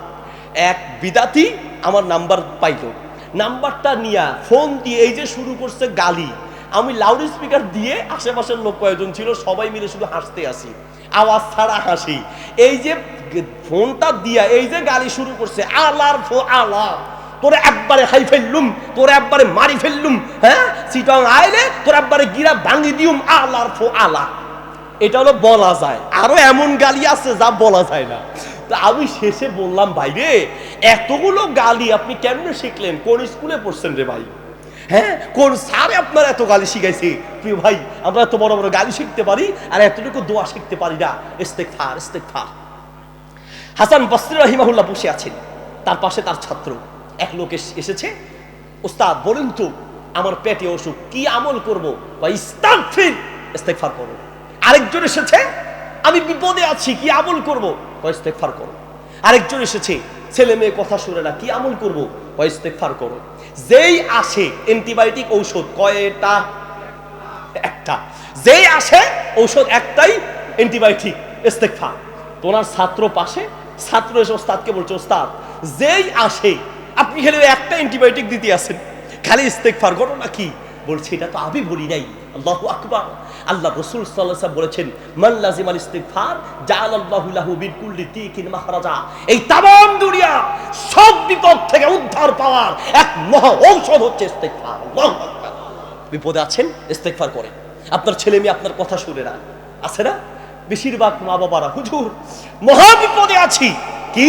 এক বিদাতি আমার নাম্বার পাইল, নাম্বারটা নিয়ে ফোন দিয়ে এই যে শুরু করছে গালি। আমি লাউড স্পিকার দিয়ে, আশেপাশের লোক কয়েকজন ছিল, সবাই মিলে শুধু হাসতে আসি, আওয়াজ ছাড়া হাসি। এই যে ফোনটা দিয়া এই যে গালি শুরু করছে, আলার ফো আলা, তোরে একবারে হাই ফেললুম, তোরে একবারে মারি ফেললুম, হ্যাঁ সিটং আইলে তোর একবারে গিরা ভাঙি দিউম, আলার ফো আলা। এটা হলো বলা যায়, আরো এমন গালি আছে যা বলা যায় না। তো আমি শেষে বললাম ভাই রে এতগুলো গালি আপনি কেমনে শিখলেন? কোন স্কুলে পড়ছেন রে ভাই? হ্যাঁ কোন স্যারে আপনার এত গালি শিখাইছে? প্রিয় ভাই আমরা এত বড় বড় গালি শিখতে পারি আর এতটুকু দোয়া শিখতে পারি না। ইস্তেগফার, ইস্তেগফার। হাসান বসরি রাহিমাহুল্লাহ বসে আছেন, তার পাশে তার ছাত্র এক লোক এসেছে, ওস্তাদ বলেন তো আমার পেটে অসুখ, কি আমল করব? ইস্তাগফির, ইস্তেগফার করো। আরেকজন এসেছে, আমি বিপদে আছি, কি আমল করব? ইস্তেগফার করো। আরেকজন এসেছে, ছেলে মেয়ে কথা শুনে না, কি আমল করব? ইস্তেগফার করো। যেই আসে অ্যান্টিবায়োটিক ঔষধ কয়টা? একটা। যেই আসে ঔষধ একটাই, অ্যান্টিবায়োটিক, ইস্তেগফার। তোমার ছাত্র পাশে, ছাত্র এসে ওস্তাদকে বলছে ওস্তাদ যেই আসে আপনি খালি একটা অ্যান্টিবায়োটিক দিতে আসেন, খালি ইস্তেগফার করো না কি? বলছে এটা তো আমি বলি নাই। আল্লাহু আকবার। আল্লাহ রাসূল সাল্লাল্লাহু আলাইহি ওয়াসাল্লাম বলেছেন মান লাজিমাল ইস্তিগফার জাআলাল্লাহু লাহু বিল কুল্লি তিকিন মাখরাজা। এই তামাম দুনিয়া সব বিপদ থেকে উদ্ধার পাওয়ার এক মহা ঔষধ হচ্ছে ইস্তিগফার। আল্লাহু আকবার। বিপদে আছেন, ইস্তিগফার করেন। আপনার ছেলে মেয়ে আপনার কথা শুনে না, আছে না? বেশিরভাগ মা বাবারা হুজুর মহা বিপদে আছি, কি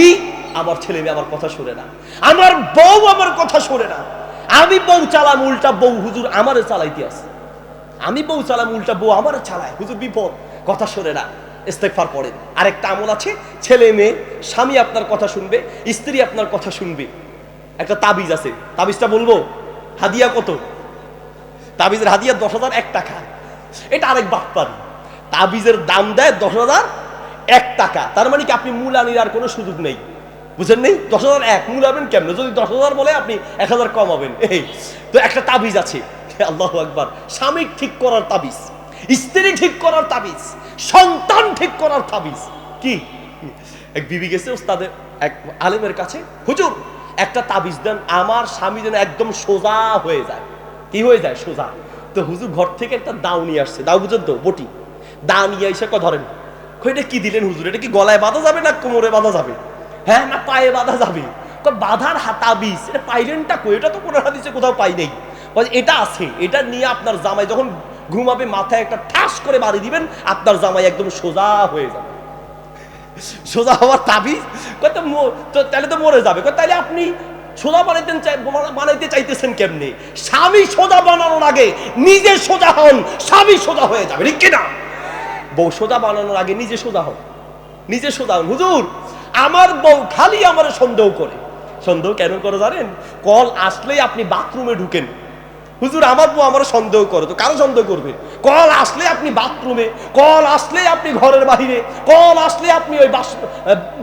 আমার ছেলে মেয়ে আমার কথা শুনে না, আমার বউ আমার কথা শুনে না, আমি বউ চালাম উল্টা বউ হুজুর আমারে চালাইতে আছে, আমি বউ চালাম উল্টা বউ আমারে চালায়, হুজুর বিপদ, কথা শুনে না। ইস্তেগফার পড়েন। আরেকটা আমল আছে, ছেলে মেয়ে স্বামী আপনার কথা শুনবে, স্ত্রী আপনার কথা শুনবে। একটা তাবিজ আছে, তাবিজটা বলবো? হাদিয়া কত? তাবিজের হাদিয়া 10,001 টাকা। এটা আরেক বাটপারি, তাবিজের দাম দেয় 10,001 টাকা। তার মানে কি আপনি মূলানির আর কোনো সুযোগ নেই, বুঝেন নেই? 10,001 মূলাবেন কেমন? যদি 10,000 বলে আপনি 1,000 কমাবেন। এই তো একটা তাবিজ আছে, আল্লাহু আকবার, স্বামী ঠিক করার তাবিজ, স্ত্রী ঠিক করার তাবিজ, সন্তান ঠিক করার তাবিজ। কি এক বিবি গেছে ওস্তাদের এক আলেমের কাছে, হুজুর একটা তাবিজ দেন আমার স্বামী যেন একদম সোজা হয়ে যায়। কি হয়ে যায়? সোজা। তো হুজুর ঘর থেকে একটা দাও নিয়ে আসছে, দাও বুঝেন তো, বটি, দা নিয়ে এসে ধরেন। এটা কি দিলেন হুজুর? এটা কি গলায় বাঁধা যাবে না কোমরে বাঁধা যাবে? হ্যাঁ না পায়ে বাঁধা যাবে? বাঁধার তাবিজ, এটা পাইলেনটা কই? এটা তো কোনো হাদিসে কোথাও পাই নেই। এটা আছে, এটা নিয়ে আপনার জামাই যখন ঘুমাবে মাথায় একটা ঠাস করে বাড়ি দিবেন, আপনার জামাই একদম সোজা হয়ে যাবে। সোজা হওয়ার তাবিজ? তাহলে তো মরে যাবে। তাহলে আপনি সোজা বানাইতে চাইতেছেন কেমনে? স্বামী সোজা বানানোর আগে নিজে সোজা হন, স্বামী সোজা হয়ে যাবে, ঠিক কিনা? বউ সোজা বানানোর আগে নিজে সোজা হন, নিজে সোজা হন। হুজুর আমার বউ খালি আমার সন্দেহ করে। সন্দেহ কেন করে জানেন? কল আসলেই আপনি বাথরুমে ঢুকেন, হুজুর আমার বউ আমার সন্দেহ করে। তো কারো সন্দেহ করবে? কল আসলে আপনি বাথরুমে, কল আসলে আপনি ঘরের বাহিরে, কল আসলে আপনি ওই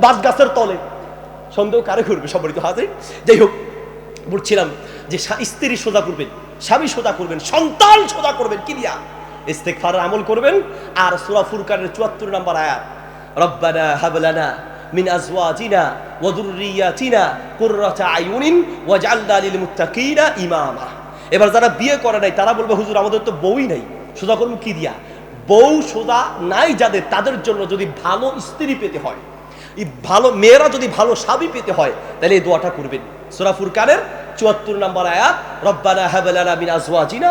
বাঁশ গাছের তলে। সন্দেহ কারে করবে? সবারই তো হাজির। যাই হোক, বলছিলাম যে স্ত্রী সোজা করবেন, স্বামী সোজা করবেন, সন্তান সোজা করবেন, কি দিয়া? ইস্তেগফারের আমল করবেন। আর সূরা ফুরকানের ৭৪ নম্বর আয়াত, রব্বানা হাব লানা মিন আজওয়াজিনা ওয়া যুররিয়াতিনা কুররাতা আয়ুনিন ওয়াজআলনা লিল মুত্তাকিনা ইমামা। এবার যারা বিয়ে করে নাই তারা বলবে হুজুর আমাদের তো বউই নাই, সোজা করুন কি দিয়া? বউ সোজা নাই যাদের, তাদের জন্য যদি ভালো স্ত্রী পেতে হয়, এই ভালো মেয়েরা যদি ভালো স্বামী পেতে হয়, তাহলে এই দোয়াটা করবেন। সূরা ফুরকানের ৭৪ নম্বর আয়াত, রব্বানা হাব লানা মিন আজওয়াজিনা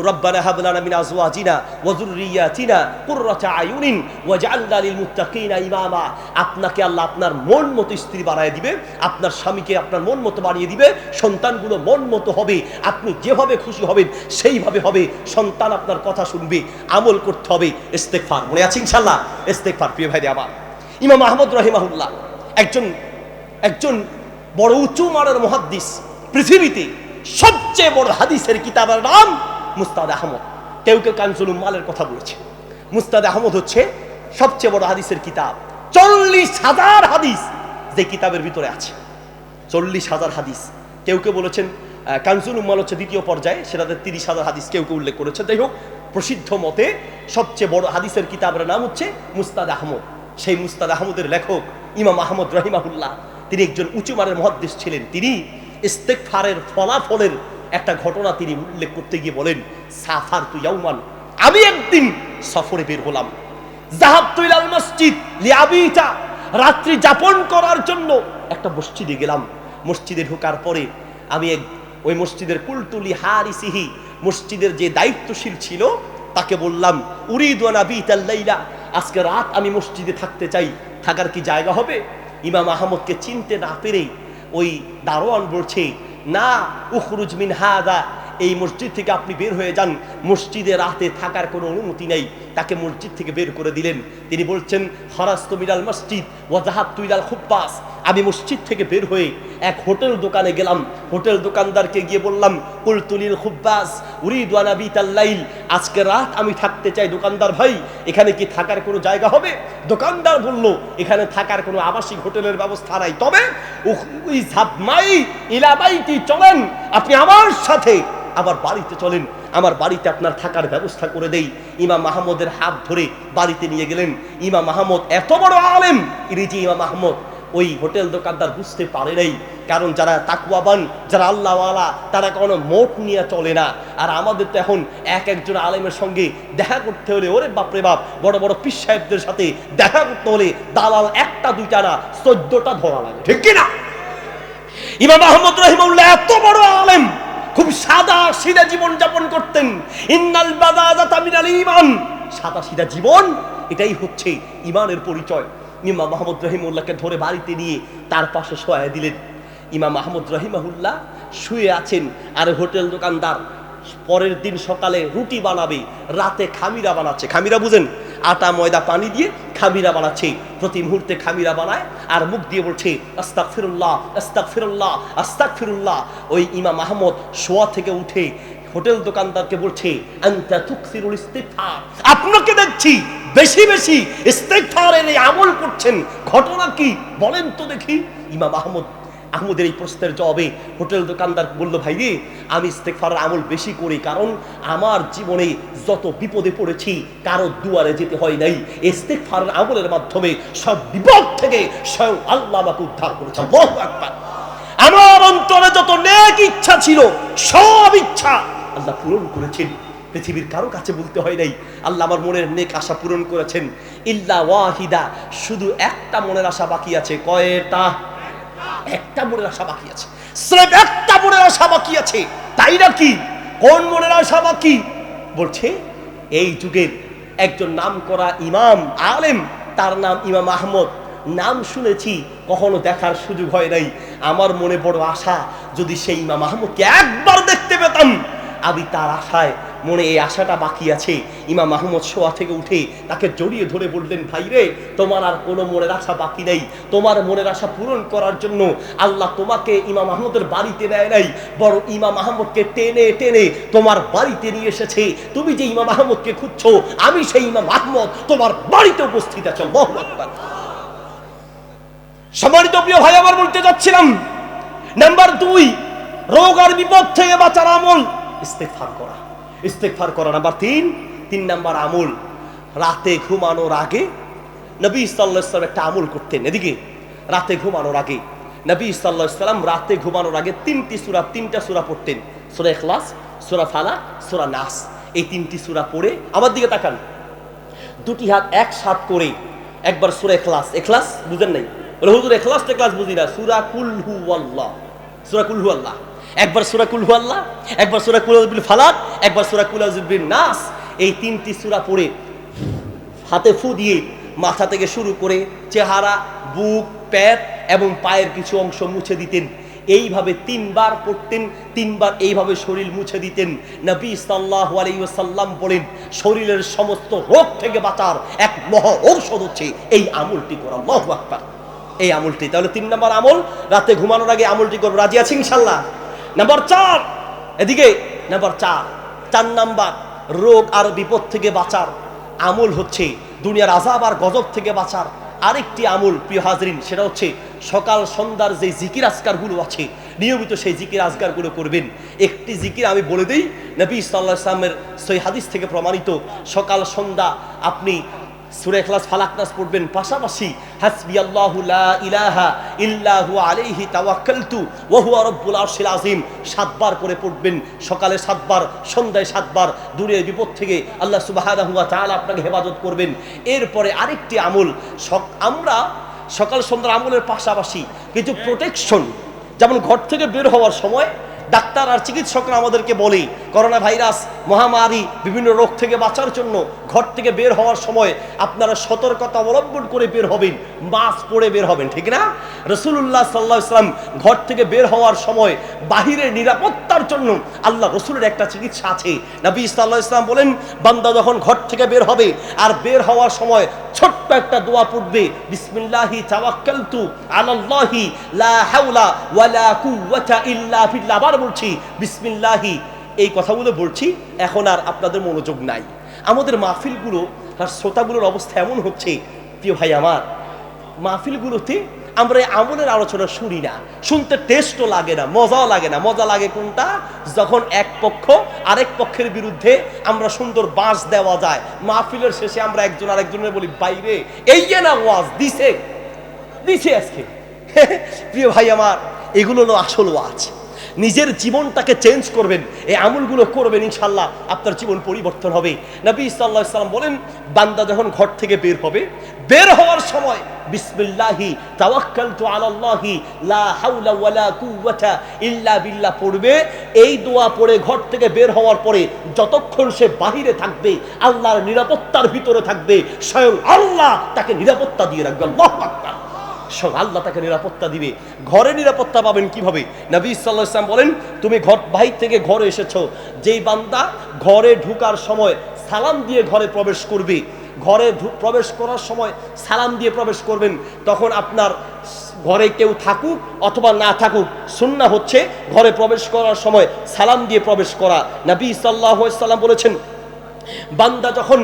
রব্বানা হাব লানা মিন আজওয়াজিনা ওয়া যুররিয়াতিনা কুররাতা আয়ুনিন ওয়াজআলনা লিল মুত্তাকিনা ইমামা। আপনাকে আল্লাহ আপনার মন মতো স্ত্রী বানিয়ে দিবে, আপনার স্বামীকে আপনার মন মতো বানিয়ে দিবে, সন্তানগুলো মন মতো হবে, আপনি যেভাবে খুশি হবেন সেইভাবে হবে, সন্তান আপনার কথা শুনবে। আমল করতে হবে ইস্তেগফার, মনে আছে ইনশাআল্লাহ? ইস্তেগফার। প্রিয় ভাইরা আমার, ইমাম আহমদ রাহিমাহুল্লাহ একজন বড় উঁচু মানের মুহাদ্দিস, পৃথিবীতে সবচেয়ে বড় হাদিসের কিতাবের নাম মুস্তাদ আহমদ। কেউ কেউ কানজুল উম্মালের কথা বলেছে। মুস্তাদ আহমদ হচ্ছে সবচেয়ে বড় হাদিসের কিতাব। ৪০,০০০ হাদিস যে কিতাবের ভিতরে আছে, ৪০,০০০ হাদিস। কেউ কেউ বলেছেন কানজুল উম্মাল হচ্ছে দ্বিতীয় পর্যায়ে, সেটাতে ৩০,০০০ হাদিস কেউ কেউ উল্লেখ করেছে। যাই হোক, প্রসিদ্ধ মতে সবচেয়ে বড় হাদিসের কিতাবের নাম হচ্ছে মুস্তাদ আহমদ। সেই মুস্তাদ আহমদের লেখক ইমাম আহমদ রাহিমাহুল্লাহ, তিনি একজন উঁচু মানের মুহাদ্দিস ছিলেন। তিনি ইস্তেগফারের ফলাফলের একটা ঘটনা তিনি উল্লেখ করতে গিয়ে বলেন, সাফারতু ইয়াউমান, আমি একদিন সফরে বের হলাম, যাহাবতু ইলাল মসজিদ লিআবিতা, রাত্রি যাপন করার জন্য একটা মসজিদে গেলাম। মসজিদে ঢোকার পরে আমি ওই মসজিদের কুলতুলি হারিসিহি, মসজিদের যে দায়িত্বশীল ছিল তাকে বললাম, উরিদু আন আবিতাল লাইলা, আজকে রাত আমি মসজিদে থাকতে চাই, থাকার কি জায়গা হবে? ইমাম আহমদকে চিনতে না পেরে ওই দারোয়ান বলছে, না, উখরুজ মিন হাদা, এই মসজিদ থেকে আপনি বের হয়ে যান, মসজিদে রাতে থাকার কোনো অনুমতি নেই। তাকে মসজিদ থেকে বের করে দিলেন। তিনি বলছেন, খারাজতু মিনাল মসজিদ ওয়া যাহাবতু ইলাল খুব্বাস, আমি মসজিদ থেকে বের হয়ে এক হোটেল দোকানে গেলাম। হোটেল দোকানদারকে গিয়ে বললাম, কুলতু লিল খুব্বাস উরিদু আন আবিতাল লাইল, আজকে রাত আমি থাকতে চাই, দোকানদার ভাই এখানে কি থাকার কোনো জায়গা হবে? দোকানদার বলল, এখানে থাকার কোনো আবাসিক হোটেলের ব্যবস্থা নাই, তবে ইযহাবমাই ইলা বাইতি, চলেন আপনি আমার সাথে আমার বাড়িতে চলেন, আমার বাড়িতে আপনার থাকার ব্যবস্থা করে দেই। ইমাম আহমদের হাত ধরে বাড়িতে নিয়ে গেলেন। ইমাম আহমদ এত বড় আলেম, ইরিজি ইমাম আহমদ ওই হোটেল দোকানদার বুঝতে পারে নাই, কারণ যারা তাকওয়াবান, যারা আল্লাহওয়ালা, তারা কোনো মোট নিয়ে চলে না। আর আমাদের তো এখন একজন আলেমের সঙ্গে দেখা করতে হলে, ওরে বাপরে বাপ, বড় বড় পীর সাহেবদের সাথে দেখা করতে হলে দালাল একটা দুইটা না ১৪টা ধরা লাগে, ঠিক কিনা? ইমাম আহমদ রাহিমাহুল্লাহ এত বড় আলেম, খুব সাদা সিধা জীবন যাপন করতেন। ইন্নাল বাদাযাতা মিনাল ঈমান, সাদা সিধা জীবন, এটাই হচ্ছে ঈমানের পরিচয়। ইমাম আহমদ রাহিমাহুল্লাহকে ধরে বাড়িতে নিয়ে তার পাশে শোয়া দিলেন। ইমাম আহমদ রাহিমাহুল্লাহ শুয়ে আছেন, আর হোটেল দোকানদার পরের দিন সকালে রুটি বানাবে, রাতে খামিরা বানাচ্ছে। খামিরা বুঝেন? আটা ময়দা পানি দিয়ে খামিরা বানাচ্ছে। প্রতি মুহূর্তে খামিরা বানায় আর মুখ দিয়ে বলছে, আস্তাগফিরুল্লাহ আস্তাগফিরুল্লাহ আস্তাগফিরুল্লাহ। ওই ইমাম আহমদ শোয়া থেকে উঠে হোটেল দোকানদারকে বলছে, আনতা তুকসিরুল ইস্তিগফার, আপনাকে দেখছি বেশি বেশি ইস্তিগফারের এই আমল করছেন, ঘটনা কি বলেন তো দেখি। ইমাম আহমদের এই প্রশ্নের জবাবে হোটেল দোকানদার বলল, ভাই রে, আমি ইস্তিগফারের আমল বেশি করি, কারণ আমার জীবনে যত বিপদে পড়েছি কারো দুয়ারে যেতে হয় নাই, ইস্তিগফারের আমলের মাধ্যমে সব বিপদ থেকে স্বয়ং আল্লাহ আমাকে উদ্ধার করেছে। আল্লাহু আকবার। আমার অন্তরে যত নেক ইচ্ছা ছিল সব ইচ্ছা আল্লাহ পূরণ করেছেন, পৃথিবীর কারো কাছে বলতে হয় নাই। আল্লাহ আমার মনের নেক আশা পূরণ করেছেন। ইল্লা ওয়াহিদা, শুধু একটা মনের আশা বাকি আছে। কয়টা? একটা মনের আশা বাকি আছে, স্রেফ একটা মনের আশা বাকি আছে। তাই নাকি? কোন মনের আশা বাকি? বলছে, এই যুগের একজন নাম করা ইমাম আলেম, তার নাম ইমাম আহমদ। নাম শুনেছি, কখনো দেখার সুযোগ হয় নাই। আমার মনে বড় আশা, যদি সেই ইমাম আহমদকে একবার দেখতে পেতাম। আমি তার আশায়, মনে এই আশাটা বাকি আছে। ইমাম আহমদ শোয়া থেকে উঠে তাকে জড়িয়ে ধরে বললেন, ভাই রে, তোমার আর কোনো মনের আশা বাকি নেই। তোমার মনের আশা পূরণ করার জন্য আল্লাহ তোমাকে ইমাম আহমদের বাড়িতে নেয় নাই, বড় ইমাম আহমদকে টেনে টেনে তোমার বাড়িতে নিয়ে এসেছে। তুমি যে ইমাম আহমদকে খুঁজছো, আমি সেই ইমাম আহমদ তোমার বাড়িতে উপস্থিত আছে। আল্লাহু আকবার। সম্মানিত প্রিয় ভাই, আবার বলতে যাচ্ছিলাম, নাম্বার 2, রোগ আর বিপদ থেকে বাঁচার আমল ইস্তেগফার করা। ইস্তেগফার করা। নাম্বার 3 নাম্বার আমল, রাতে ঘুমানোর আগে নবী সাল্লাল্লাহু আলাইহি ওয়াসাল্লাম একটা আমল করতেন। এদিকে রাতে ঘুমানোর আগে নবী সাল্লাল্লাহু আলাইহি ওয়াসাল্লাম রাতে ঘুমানোর আগে তিনটা সূরা পড়তেন। সূরা ইখলাস, সূরা ফালাক, সূরা নাস। এই তিনটি সূরা পড়ে আমার দিকে তাকান, দুটি হাত একসাথে করে একবার সূরা ইখলাস বুঝেন নাই? বলে হুজুর ইখলাস বুঝি না। সূরা কুল হুয়াল্লাহ, সূরা কুল হুয়াল্লাহ, একবার সূরা কুল হুয়াল্লাহ, একবার সূরা কুল আউযু বিল ফালাক, একবার সূরা কুল আউযু বিন নাস। এই তিনটি সূরা পড়ে হাতে ফু দিয়ে মাথা থেকে শুরু করে চেহারা, বুক, পেট এবং পায়ের কিছু অংশ মুছে দিতেন। এইভাবে 3 বার পড়তেন, 3 বার এইভাবে শরীর মুছে দিতেন। নবী সাল্লাল্লাহু আলাইহি ওয়াসাল্লাম বলেন, শরীরের সমস্ত রোগ থেকে বাঁচার এক মহা ঔষধ হচ্ছে এই আমলটি করা। আল্লাহু আকবার। এই আমলটি তাহলে 3 নম্বর আমল, রাতে ঘুমানোর আগে আমলটি করব। রাজি আছি ইনশাআল্লাহ? নাম্বার 4, এদিকে নাম্বার 4 নাম্বার রোগ আর বিপদ থেকে বাঁচার আমল হচ্ছে দুনিয়ার আযাব আর গজব থেকে বাঁচার আরেকটি আমল প্রিয় হাজরিন, সেটা হচ্ছে সকাল সন্ধ্যার যে জিকির আজকারগুলো আছে নিয়মিত সেই জিকির আজকারগুলো করবেন। একটি জিকির আমি বলে দিই, নবী সাল্লাল্লাহু আলাইহি ওয়াসাল্লামের সহিহ হাদিস থেকে প্রমাণিত। সকাল সন্ধ্যা আপনি সূরা ইখলাস, ফালাক, নাস পড়বেন, পাশাপাশি হাসবিয়াল্লাহু লা ইলাহা ইল্লা হুয়া আলাইহি তাওয়াক্কালতু ওয়া হুয়া রাব্বুল আরশিল আযীম 7 বার করে পড়বেন। সকালে 7 বার, সন্ধ্যায় 7 বার। দুনিয়ার বিপদ থেকে আল্লাহ সুবহানাহু ওয়া তাআলা আপনাকে হেফাজত করবেন। এরপরে আরেকটি আমল, আমরা সকাল সন্ধ্যার আমলের পাশাপাশি কিছু প্রোটেকশন, যেমন ঘর থেকে বের হওয়ার সময় ডাক্তার আর চিকিৎসকরা আমাদেরকে বলে করোনা ভাইরাস মহামারী বিভিন্ন রোগ থেকে বাঁচার জন্য ঘর থেকে বের হওয়ার সময় আপনারা সতর্কতা অবলম্বন করে বের হবেন, মাস্ক পরে বের হবেন, ঠিক না? রাসূলুল্লাহ সাল্লাল্লাহু আলাইহি ওয়াসাল্লাম ঘর থেকে বের হওয়ার সময় বাহিরের নিরাপত্তার জন্য আল্লাহ রাসূলের একটা চিকিৎসা আছে। নবী সাল্লাল্লাহু আলাইহি ওয়াসাল্লাম বলেন, বান্দা যখন ঘর থেকে বের হবে আর বের হওয়ার সময় ছোট্ট একটা দোয়া পড়বে, বিসমিল্লাহি তাওয়াক্কালতু আলাল্লাহি লা হাওলা ওয়ালা কুওয়াতা ইল্লা বিল্লাহ। আবার বলছি বিসমিল্লাহি। এই কথাগুলো বলছি, এখন আর আপনাদের মনোযোগ নাই। আমাদের মাহফিলগুলো আর শ্রোতাগুলোর অবস্থা এমন হচ্ছে প্রিয় ভাই আমার, মাহফিলগুলোতে আমরা এই আমলের আলোচনা শুনি না, শুনতে টেস্টও লাগে না, মজাও লাগে না। মজা লাগে কোনটা? যখন এক পক্ষ আরেক পক্ষের বিরুদ্ধে আমরা সুন্দর বাঁশ দেওয়া যায়। মাহফিলের শেষে আমরা একজন আরেকজনের বলি, বাইরে এই যে না ওয়াজ দিছে আজকে। প্রিয় ভাই আমার, এগুলো হলো আসল ওয়াজ। নিজের জীবনটাকে চেঞ্জ করবেন, এই আমলগুলো করবেন, ইনশাআল্লাহ আপনার জীবন পরিবর্তন হবে। নবী সাল্লাল্লাহু আলাইহি ওয়াসাল্লাম বলেন, বান্দা যখন ঘর থেকে বের হবে, বের হওয়ার সময় বিসমিল্লাহি তাওয়াক্কালতু আলাল্লাহি লা হাওলা ওয়ালা কুওয়াতা ইল্লা বিল্লাহ পড়বে। এই দোয়া পড়ে ঘর থেকে বের হওয়ার পরে যতক্ষণ সে বাহিরে থাকবে, আল্লাহর নিরাপত্তার ভিতরে থাকবে, স্বয়ং আল্লাহ তাকে নিরাপত্তা দিয়ে রাখবে। আল্লাহু আকবার। আল্লাহ তাকে নিরাপত্তা দিবে। ঘরে নিরাপত্তা পাবেন কিভাবে? নবী সাল্লাল্লাহু আলাইহি ওয়াসাল্লাম বলেন, তুমি বাহির থেকে ঘরে এসেছো, যেই বান্দা ঘরে ঢোকার সময় সালাম দিয়ে ঘরে প্রবেশ করবে, ঘরে প্রবেশ করার সময় সালাম দিয়ে প্রবেশ করবেন, তখন আপনার ঘরে কেউ থাকুক অথবা না থাকুক, সুন্নাহ হচ্ছে ঘরে প্রবেশ করার সময় সালাম দিয়ে প্রবেশ করা। নবী সাল্লাল্লাহু আলাইহি ওয়াসাল্লাম বলেছেন, বান্দা যখন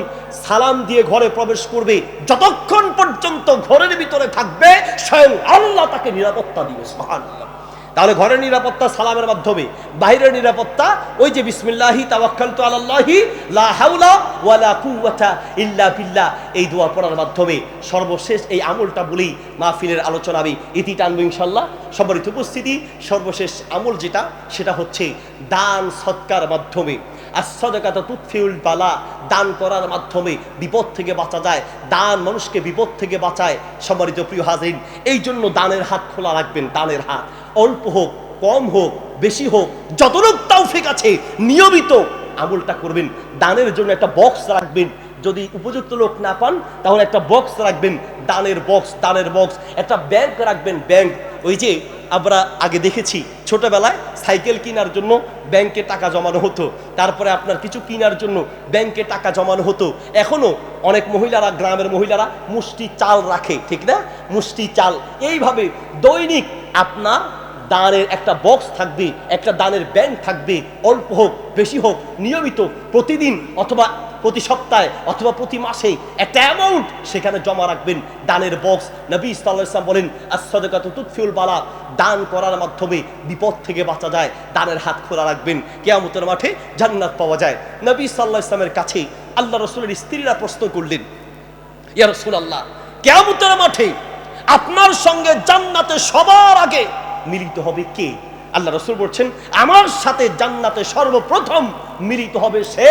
সালাম দিয়ে ঘরে প্রবেশ করবে, যতক্ষণ পর্যন্ত ঘরের ভিতরে থাকবে, স্বয়ং আল্লাহ তাকে নিরাপত্তা দিবে। সুবহানাল্লাহ। তাহলে ঘরের নিরাপত্তা সালামের মাধ্যমে, বাইরের নিরাপত্তা ওই যে বিসমিল্লাহি তাওয়াক্কালতু আলাল্লাহি লা হাওলা ওয়ালা কুওয়াতা ইল্লা বিল্লাহ এই দোয়া পড়ার মাধ্যমে। সর্বশেষ এই আমলটা বলেই মাহফিলের আলোচনা আমি ইতি টানবো ইনশাআল্লাহ। সম্মানিত উপস্থিতি, সর্বশেষ আমল যেটা, সেটা হচ্ছে দান সৎকার মাধ্যমে। as-সাদাকাতু তুতফিউল বালা, দান করার মাধ্যমে বিপদ থেকে বাঁচা যায়। দান মানুষকে বিপদ থেকে বাঁচায়। সম্মানিত প্রিয় হাজিরিন, এই জন্য দানের হাত খোলা রাখবেন। দানের হাত অল্প হোক, কম হোক, বেশি হোক, যতটুকু তৌফিক আছে নিয়মিত আমলটা করবেন। দানের জন্য একটা বক্স রাখবেন, যদি উপযুক্ত লোক না পান তাহলে একটা বক্স রাখবেন, দানের বক্স। একটা ব্যাংক রাখবেন, ব্যাংক। ওই যে আমরা আগে দেখেছি ছোটবেলায় সাইকেল কেনার জন্য ব্যাংকে টাকা জমানো হতো, তারপরে আপনার কিছু কেনার জন্য ব্যাংকে টাকা জমানো হতো। এখনো অনেক মহিলারা, গ্রামের মহিলারা মুষ্টি চাল রাখে, ঠিক না? মুষ্টি চাল। এইভাবে দৈনিক আপনার দানের একটা বক্স থাকবে, একটা দানের ব্যাংক থাকবে। অল্প হোক, বেশি হোক, নিয়মিত প্রতিদিন অথবা প্রতি সপ্তাহে অথবা প্রতি মাসে একটা অ্যামাউন্ট সেখানে জমা রাখবেন, দানের বক্স। নবী সাল্লাল্লাহু আলাইহি ওয়াসাল্লাম বলেন, আস-সাদাকাতু তুতফিউল বালা, দান করার মাধ্যমে বিপদ থেকে বাঁচা যায়। দানের হাত খোলা রাখবেন, কিয়ামতের মাঠে জান্নাত পাওয়া যায়। নবী সাল্লাল্লাহু আলাইহি ওয়াসাল্লামের কাছে আল্লাহ রাসূলের স্ত্রীরা প্রশ্ন করলেন, ইয়া রাসূলুল্লাহ, কিয়ামতের মাঠে আপনার সঙ্গে জান্নাতে সবার আগে মিলিত হবে কে? আল্লাহ রাসূল বলছেন, আমার সাথে জান্নাতে সর্বপ্রথম মিলিত হবে সে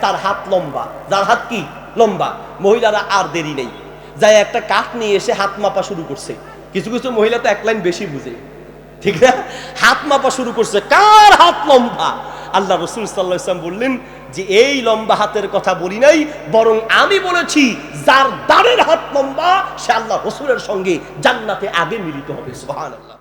যার হাত লম্বা। যার হাত কি? লম্বা। মহিলারা আর দেরি নেই, যায় একটা কাঠ নিয়ে এসে হাত মাপা শুরু করছে। কিছু কিছু মহিলা তো এক লাইন বেশি বুঝে, ঠিক না? হাত মাপা শুরু করছে, কার হাত লম্বা। আল্লাহ রাসূল সাল্লাল্লাহু আলাইহি ওয়াসাল্লাম বললেন যে এই লম্বা হাতের কথা বলি নাই, বরং আমি বলেছি যার দাঁড়ের হাত লম্বা সে আল্লাহ রাসূলের সঙ্গে জান্নাতে আগে মিলিত হবে। সুবহানাল্লাহ।